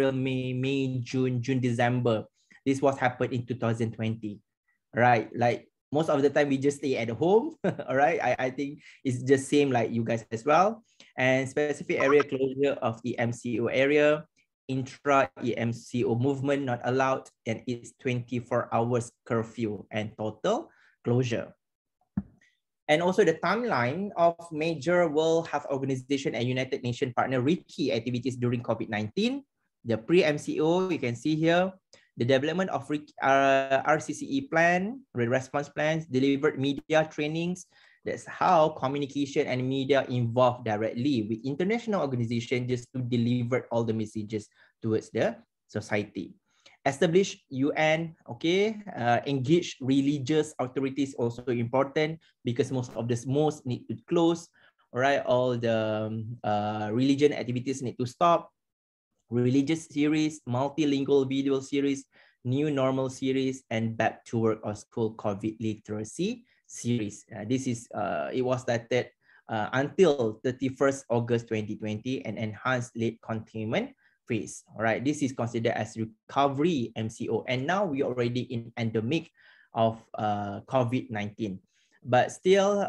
May, June, December. This was happened in 2020, right? Like most of the time we just stay at home, all right? I think it's just same like you guys as well. And specific area closure of EMCO area, intra-EMCO movement not allowed, and it's 24 hours curfew and total closure. And also the timeline of major World Health Organization and United Nations partner RIKI activities during COVID-19. The pre-MCO, you can see here, the development of RCCE plan, response plans, delivered media trainings. That's how communication and media involved directly with international organizations just to deliver all the messages towards the society. Establish UN, okay, engage religious authorities, also important because most of the mosques need to close, all right, all the religion activities need to stop. Religious series, multilingual video series, new normal series, and back to work or school COVID literacy series. This is, it was started until 31st August 2020 and enhanced late containment phase. All right, this is considered as recovery MCO, and now we are already in endemic of COVID-19. But still,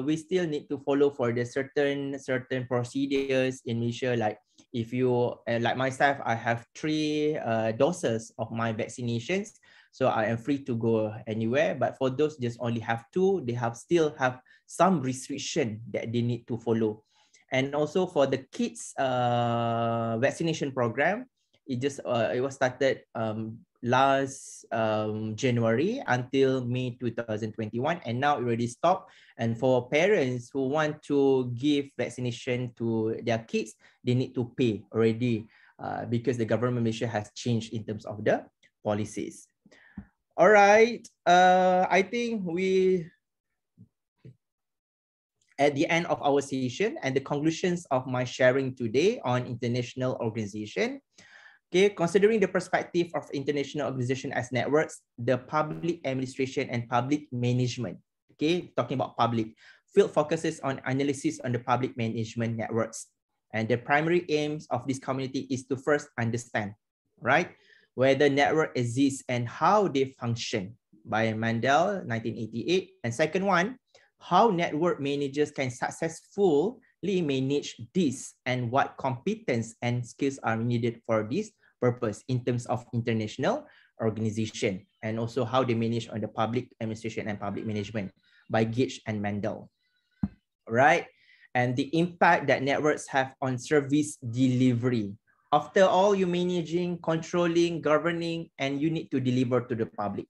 we still need to follow for the certain procedures in Malaysia. Like if you, like myself, I have 3 doses of my vaccinations, so I am free to go anywhere. But for those just only have 2, they still have some restriction that they need to follow. And also for the kids vaccination program, it was started last January until May 2021, and now it already stopped. And for parents who want to give vaccination to their kids, they need to pay already because the government Malaysia has changed in terms of the policies. All right, I think we at the end of our session and the conclusions of my sharing today on international organization. Okay, considering the perspective of international organization as networks, the public administration and public management, okay, talking about public, field focuses on analysis on the public management networks. And the primary aims of this community is to first understand, right, whether network exists and how they function by Mandel, 1988. And second one, how network managers can successfully manage this and what competence and skills are needed for this purpose in terms of international organization, and also how they manage on the public administration and public management by Gage and Mendel. Right? And the impact that networks have on service delivery. After all, you're managing, controlling, governing, and you need to deliver to the public.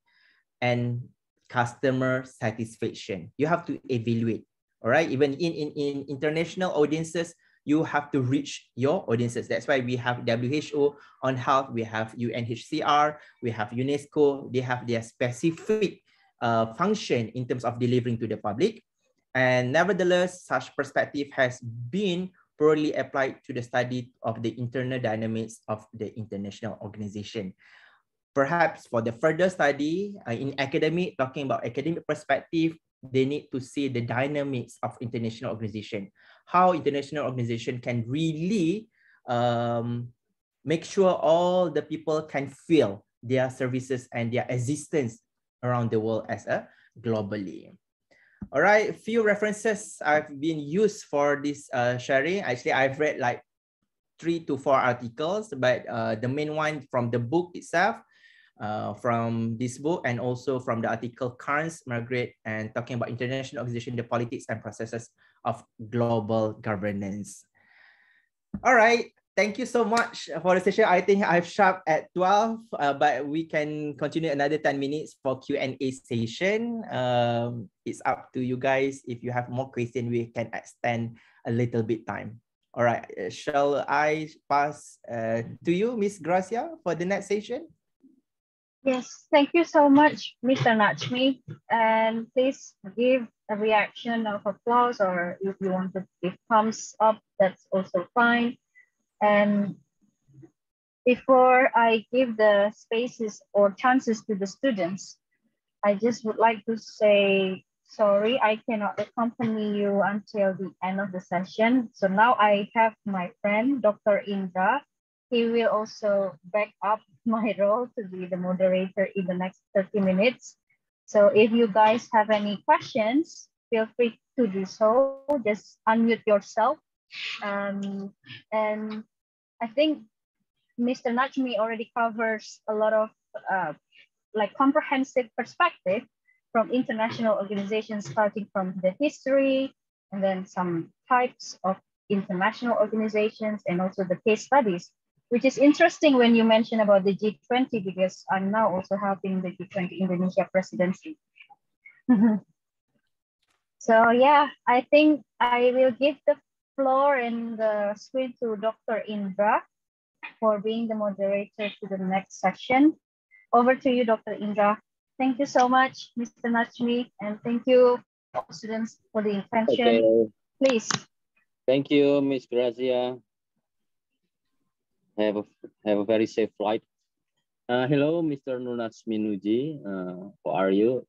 And customer satisfaction. You have to evaluate. All right? Even in international audiences, you have to reach your audiences. That's why we have WHO on health, we have UNHCR, we have UNESCO. They have their specific function in terms of delivering to the public. And nevertheless, such perspective has been poorly applied to the study of the internal dynamics of the international organization. Perhaps for the further study in academic, talking about academic perspective, they need to see the dynamics of international organization, how international organization can really make sure all the people can feel their services and their existence around the world as a globally. All right, few references I've been used for this sharing. Actually, I've read like 3 to 4 articles, but the main one from the book itself, from this book, and also from the article Carnes, Margaret, and talking about international organization, the politics and processes of global governance. All right, thank you so much for the session. I think I've sharp at 12, but we can continue another 10 minutes for Q&A session. It's up to you guys. If you have more questions, we can extend a little bit time. All right, shall I pass to you, Miss Gracia, for the next session? Yes, thank you so much, Mr. Najmi. And please give a reaction of applause, or if you want to give thumbs up, that's also fine. And before I give the spaces or chances to the students, I just would like to say, sorry, I cannot accompany you until the end of the session. So now I have my friend, Dr. Indra. He will also back up my role to be the moderator in the next 30 minutes. So if you guys have any questions, feel free to do so. Just unmute yourself. And I think Mr. Najmi already covers a lot of like comprehensive perspective from international organizations, starting from the history and then some types of international organizations and also the case studies, which is interesting when you mention about the G20, because I'm now also helping the G20 Indonesia presidency. So yeah, I think I will give the floor and the screen to Dr. Indra for being the moderator to the next section. Over to you, Dr. Indra. Thank you so much, Mr. Najmi, and thank you all students for the attention. Okay. Please. Thank you, Ms. Grazia. Have a very safe flight. Hello, Mr. Najmi Nuji. How are you?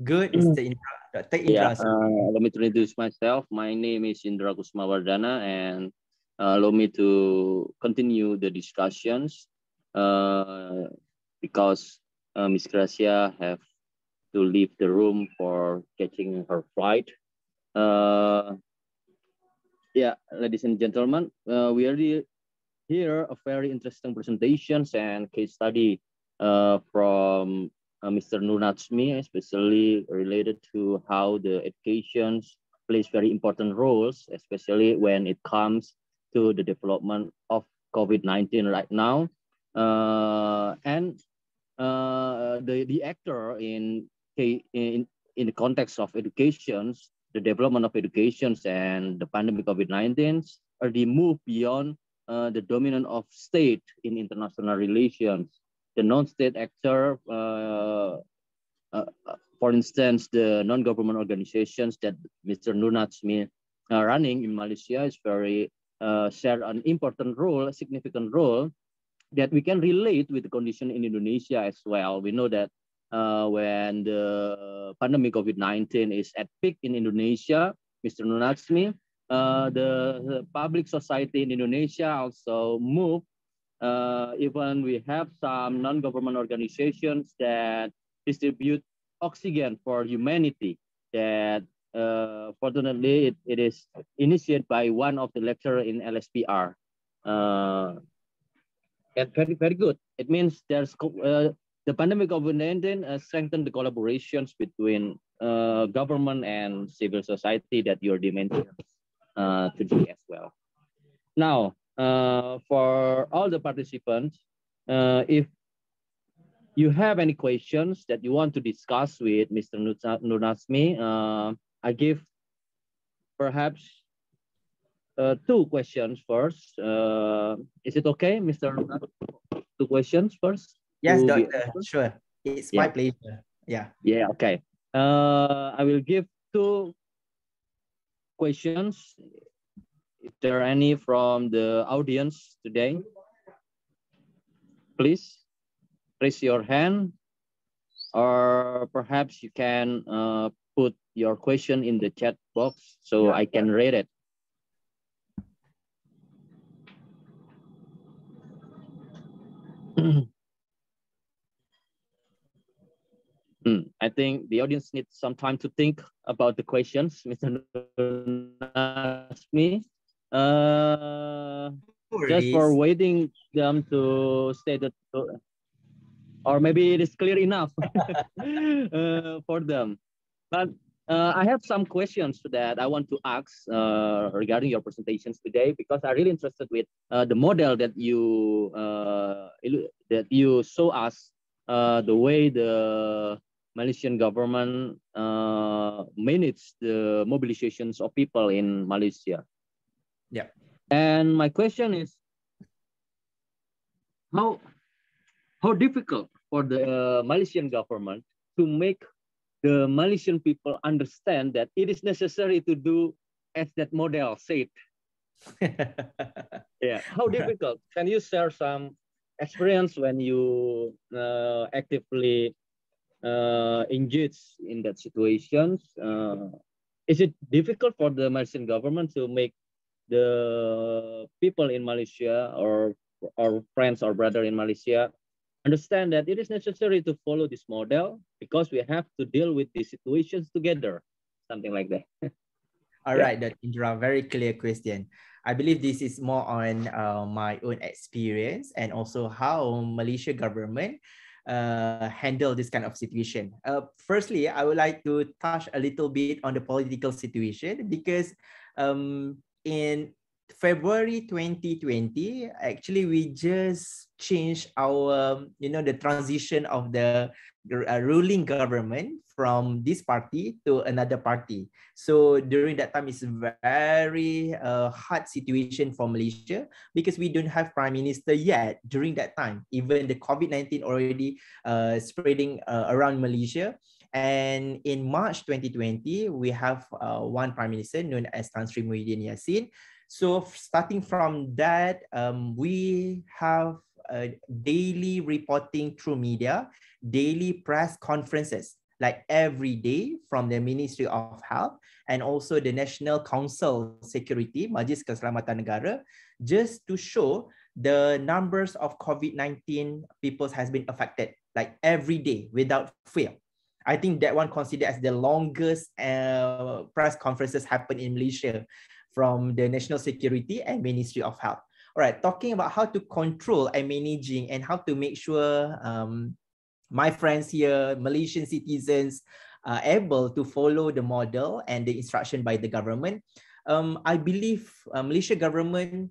Good, Mr. Indra. Dr. Indra. Yeah, let me introduce myself. My name is Indra Kusmawardana, and allow me to continue the discussions because Ms. Gracia have to leave the room for catching her flight. Yeah, ladies and gentlemen, we are here a very interesting presentations and case study from Mr. Najmi, especially related to how the education plays very important roles, especially when it comes to the development of COVID-19 right now. And the actor in the context of educations, the development of educations and the pandemic COVID-19 are the move beyond the dominant of state in international relations. The non-state actor, for instance, the non-government organizations that Mr. Najmi running in Malaysia is very share an important role, a significant role that we can relate with the condition in Indonesia as well. We know that when the pandemic COVID-19 is at peak in Indonesia, Mr. Najmi, the public society in Indonesia also move. Even we have some non-government organizations that distribute oxygen for humanity. That fortunately it is initiated by one of the lecturer in LSPR. Very good. It means the pandemic of COVID-19 strengthened the collaborations between government and civil society that you already mentioned today as well. Now, for all the participants, if you have any questions that you want to discuss with Mr. Nur Nazmi, I give perhaps 2 questions first. Is it okay, Mr. Nur? 2 questions first? Yes, Doctor. Sure. It's my pleasure. Yeah. Yeah, okay. I will give 2 questions. If there are any from the audience today, please raise your hand, or perhaps you can put your question in the chat box so I can read it. I think the audience needs some time to think about the questions, Mr. Nazmi. Just for waiting them to state that, or maybe it is clear enough for them. But I have some questions that I want to ask regarding your presentations today, because I'm really interested with the model that you show us, the way the Malaysian government manage the mobilizations of people in Malaysia. Yeah. And my question is, how difficult for the Malaysian government to make the Malaysian people understand that it is necessary to do as that model said? Yeah, how difficult? Can you share some experience when you actively engage in that situations? Is it difficult for the Malaysian government to make the people in Malaysia or our friends or brother in Malaysia understand that it is necessary to follow this model because we have to deal with these situations together, something like that? All right, Dr. Indra, very clear question. I believe this is more on my own experience and also how Malaysia government handle this kind of situation. Firstly, I would like to touch a little bit on the political situation, because in February 2020, actually we just changed our, the transition of the ruling government from this party to another party. So during that time, it's a very hard situation for Malaysia because we don't have prime minister yet during that time. Even the COVID-19 already spreading around Malaysia. And in March 2020, we have one prime minister known as Tan Sri Muhyiddin Yassin. So starting from that, we have daily reporting through media, daily press conferences, like every day from the Ministry of Health and also the National Council Security, Majlis Keselamatan Negara, just to show the numbers of COVID-19 people has been affected, like every day without fail. I think that one considered as the longest press conferences happen in Malaysia from the National Security and Ministry of Health. All right, talking about how to control and managing and how to make sure my friends here, Malaysian citizens, are able to follow the model and the instruction by the government. I believe Malaysia government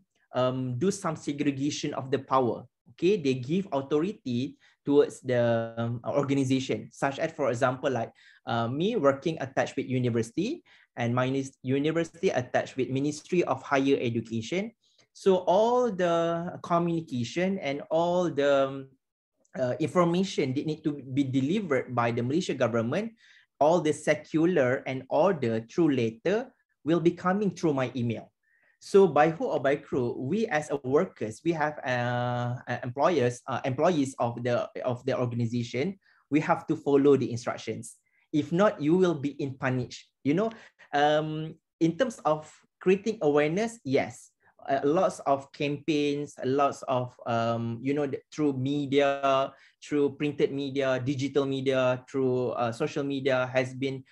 do some segregation of the power. Okay, they give authority towards the organization, such as, for example, like me working attached with university, and my university attached with Ministry of Higher Education. So all the communication and all the information that need to be delivered by the Malaysia government, all the circular and order through letter will be coming through my email. So by hook or by crook, we as a workers, we have employees of the organization. We have to follow the instructions. If not, you will be in punish. In terms of creating awareness, yes, lots of campaigns, lots of through media, through printed media, digital media, through social media has been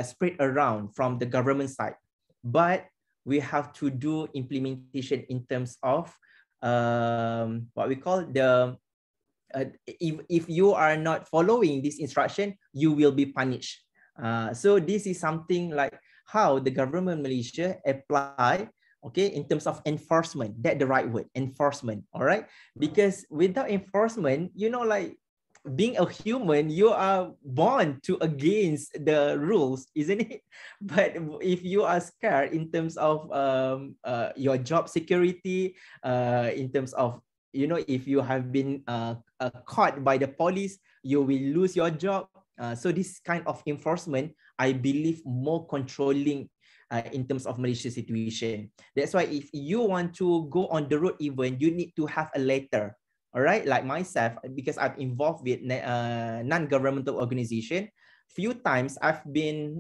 spread around from the government side. But we have to do implementation in terms of what we call the if you are not following this instruction, you will be punished. So this is something like how the government Malaysia apply, okay, in terms of enforcement. That the right word, enforcement. All right, because without enforcement, you know, like being a human, you are born to against the rules, isn't it? But if you are scared in terms of your job security, in terms of, you know, if you have been caught by the police, you will lose your job. So this kind of enforcement, I believe, more controlling in terms of Malaysia situation. That's why if you want to go on the road, even you need to have a letter. All right, like myself, because I'm involved with non-governmental organization. Few times I've been,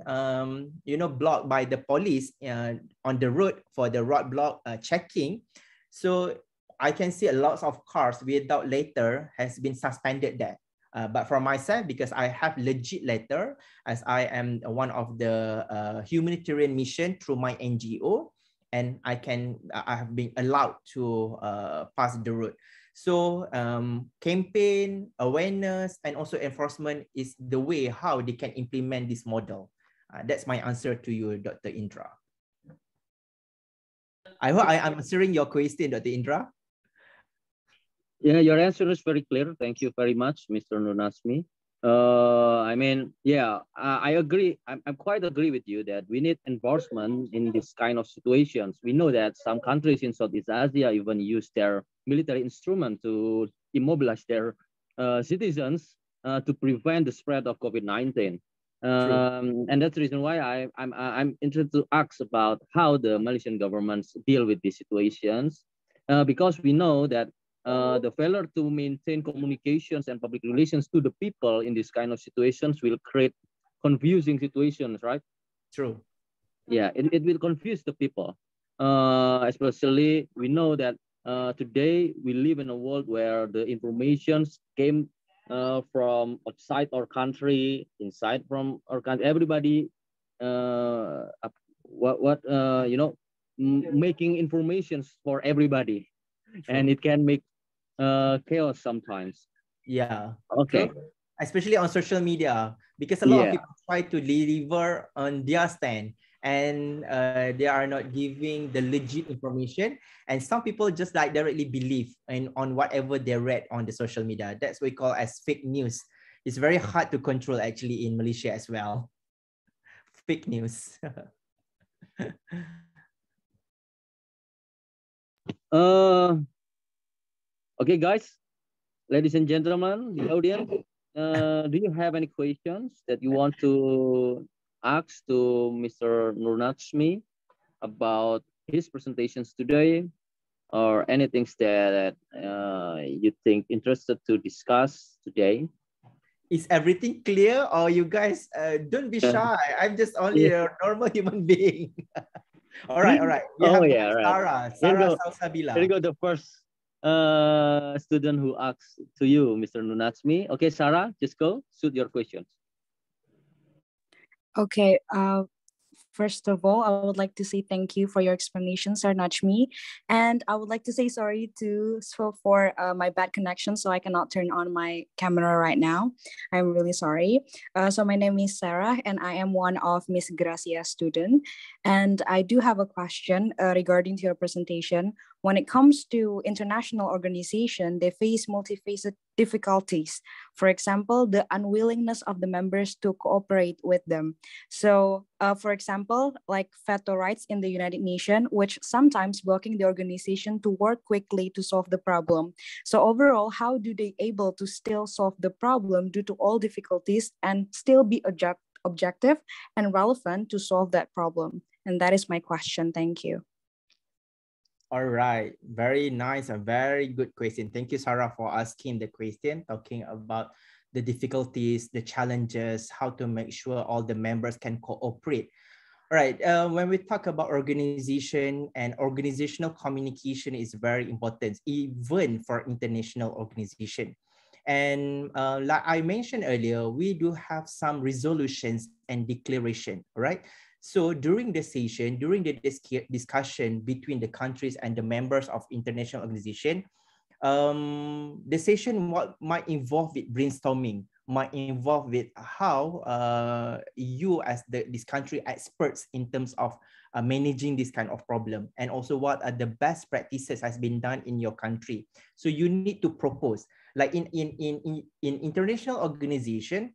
you know, blocked by the police on the road for the roadblock checking. So I can see a lot of cars without letter has been suspended there. But for myself, because I have legit letter, as I am one of the humanitarian mission through my NGO, and I have been allowed to pass the road. So campaign, awareness, and also enforcement is the way how they can implement this model. That's my answer to you, Dr. Indra. I hope I'm answering your question, Dr. Indra. Yeah, your answer is very clear. Thank you very much, Mr. Nunasmi. I mean, yeah, I agree. I'm quite agree with you that we need enforcement in this kind of situations. We know that some countries in Southeast Asia even use their military instrument to immobilize their citizens to prevent the spread of COVID-19. And that's the reason why I'm interested to ask about how the Malaysian governments deal with these situations, because we know that the failure to maintain communications and public relations to the people in this kind of situations will create confusing situations, right? True. Yeah, it will confuse the people. Especially, we know that today we live in a world where the informations came from outside our country, inside from our country. Everybody, you know, making informations for everybody. True. And it can make chaos sometimes. Yeah. Okay. True. Especially on social media, because a lot of people try to deliver on their stand, and they are not giving the legit information. And some people just like directly believe on whatever they read on the social media. That's what we call as fake news. It's very hard to control actually in Malaysia as well. Fake news. Okay, guys, ladies and gentlemen, the audience, do you have any questions that you want to ask to Mr. Nurnatsmi about his presentations today, or anything that you think interested to discuss today? Is everything clear, or you guys don't be shy? I'm just only a normal human being. All right. We have right. Sarah Salsabila. Here you go, the first student who asks to you, Mr. Nunatsmi. Okay, Sarah, just go, shoot your questions. Okay, first of all, I would like to say thank you for your explanation, Sir Najmi. And I would like to say sorry for my bad connection, so I cannot turn on my camera right now. I'm really sorry. So my name is Sarah, and I am one of Miss Gracia's student. And I do have a question regarding to your presentation. When it comes to international organization, they face multifaceted difficulties. For example, the unwillingness of the members to cooperate with them. So, for example, like veto rights in the United Nations, which sometimes blocking the organization to work quickly to solve the problem. So overall, how do they able to still solve the problem due to all difficulties and still be objective and relevant to solve that problem? And that is my question. Thank you. All right, very nice and very good question. Thank you, Sarah, for asking the question, talking about the difficulties, the challenges, how to make sure all the members can cooperate. All right, when we talk about organization and organizational communication is very important, even for international organization. And like I mentioned earlier, we do have some resolutions and declaration, right? So during the session, during the discussion between the countries and the members of international organization, the session might involve with brainstorming, might involve with how you as this country experts in terms of managing this kind of problem, and also what are the best practices has been done in your country. So you need to propose, like in international organization,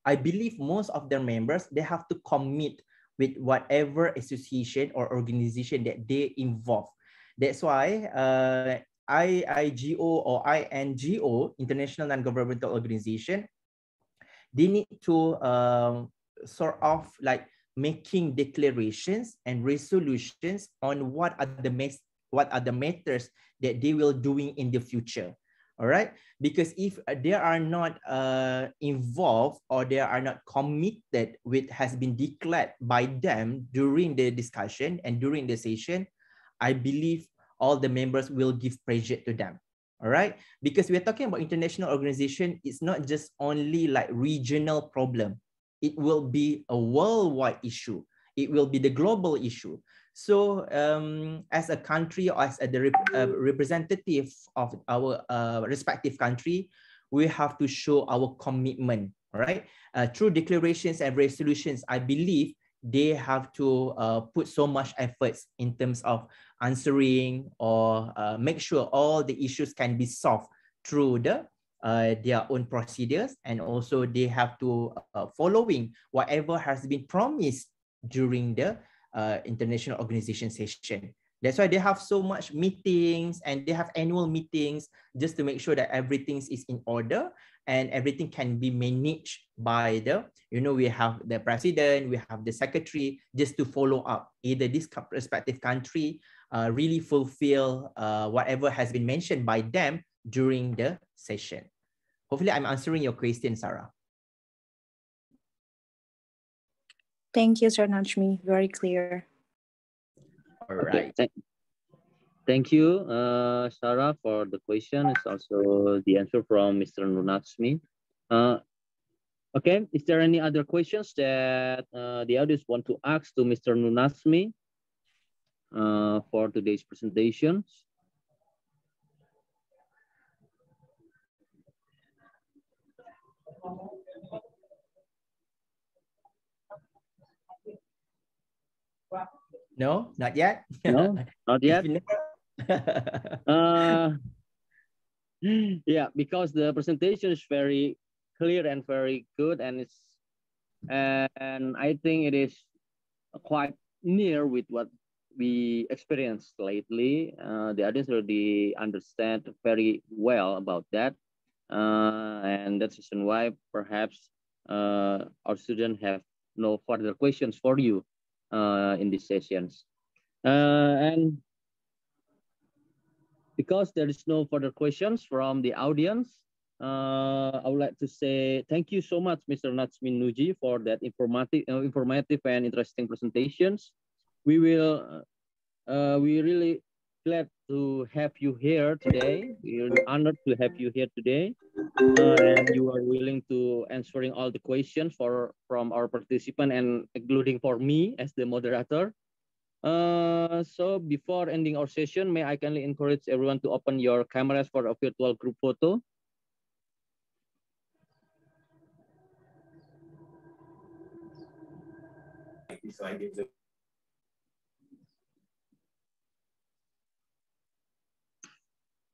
I believe most of their members, they have to commit with whatever association or organization that they involve. That's why IIGO or INGO, International Non-Governmental Organization, they need to sort of like making declarations and resolutions on what are the matters that they will doing in the future. All right, because if they are not involved or they are not committed with has been declared by them during the discussion and during the session, I believe all the members will give pressure to them. All right, because we are talking about international organization, it's not just only like regional problem. It will be a worldwide issue. It will be the global issue. So as a country or as a representative of our respective country, we have to show our commitment, right? Through declarations and resolutions, I believe they have to put so much efforts in terms of answering or make sure all the issues can be solved through their own procedures, and also they have to following whatever has been promised during the international organization session. That's why they have so much meetings, and they have annual meetings just to make sure that everything is in order and everything can be managed by we have the president, we have the secretary, just to follow up either this respective country really fulfill whatever has been mentioned by them during the session. Hopefully I'm answering your question, Sarah. Thank you, Sir Najmi. Very clear. All right. Okay. Thank you, Sarah, for the question. It's also the answer from Mr. Najmi. Okay, is there any other questions that the audience want to ask to Mr. Najmi for today's presentations? No, not yet. No, not yet. Yeah, because the presentation is very clear and very good, and I think it is quite near with what we experienced lately. The audience already understand very well about that, and that's the reason why perhaps our students have no further questions for you in these sessions. And because there is no further questions from the audience, I would like to say thank you so much, Mr. Najmi Nuji, for that informative and interesting presentations. We really glad to have you here today. We're honored to have you here today, and you are willing to answering all the questions from our participant, and including for me as the moderator. So before ending our session, may I kindly encourage everyone to open your cameras for a virtual group photo.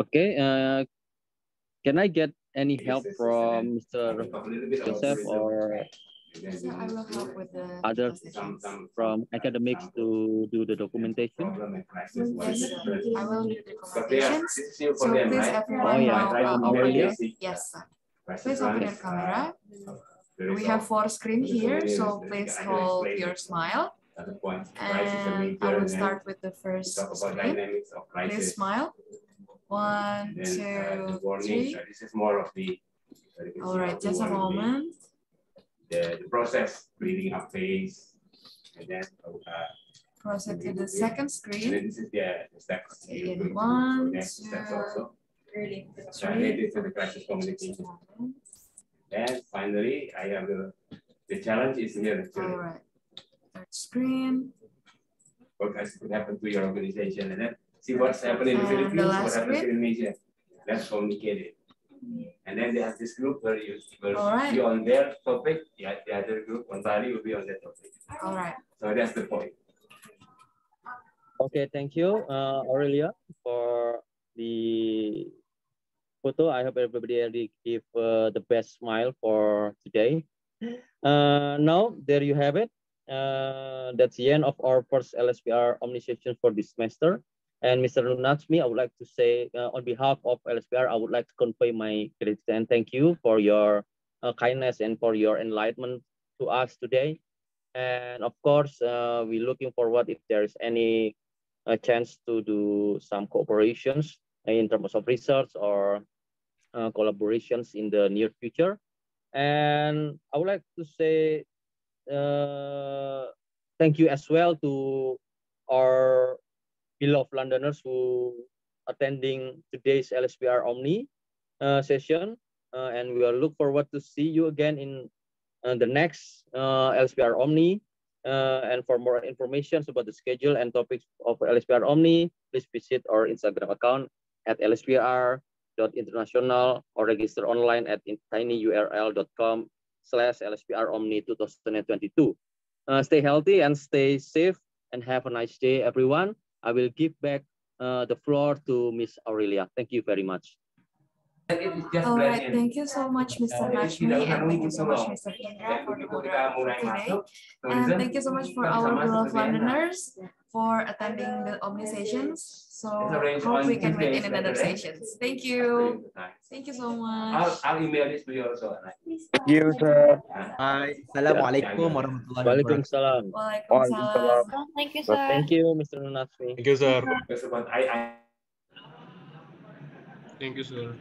Okay, can I get any help from Mr. Joseph or So I will help with the others from academics to do the documentation? Yes, I will do the documentations. So please everyone open your, yes, sir. Please open your camera. We have 4 screens here, so please hold your smile. And I will start with the first screen. Please smile. 1, 2, 3. All right, just a moment. The process, reading up phase, and then proceed to the second screen. And this is the steps. In 1, 2, 3. This is the crisis communication. And finally, I have the challenge is here. All right. screen. What could happen to your organization, and then see what's happening in the Philippines, what happens in Indonesia. Let's communicate it. And then they have this group where you will be on their topic, the other group on Bali will be on their topic. All right. So that's the point. Okay, thank you, Aurelia, for the photo. I hope everybody give the best smile for today. Now, there you have it. That's the end of our first LSPR Omni session for this semester. And Mr. Najmi, I would like to say on behalf of LSPR, I would like to convey my gratitude and thank you for your kindness and for your enlightenment to us today. And of course, we're looking forward if there is any chance to do some cooperations in terms of research or collaborations in the near future. And I would like to say thank you as well to our beloved Londoners who attending today's LSPR Omni session. And we will look forward to see you again in the next LSPR Omni. And for more information about the schedule and topics of LSPR Omni, please visit our Instagram account at lspr.international or register online at tinyurl.com/LSPR Omni 2022. Stay healthy and stay safe and have a nice day, everyone. I will give back the floor to Miss Aurelia. Thank you very much. All right, thank you so much, Mr. Najmi, and thank you so much, Mr. Indra, for the program today. And thank you so much for our beloved Londoners for attending the Omni sessions. So hope we can meet in another sessions. Thank you. Thank you so much. I'll email this to you also. Thank you, sir. Bye. Assalamualaikum warahmatullahi wabarakatuh. Waalaikumsalam. Thank you, sir. Thank you, Mr. Najmi. Thank you, sir. Thank you, sir. Thank you, sir.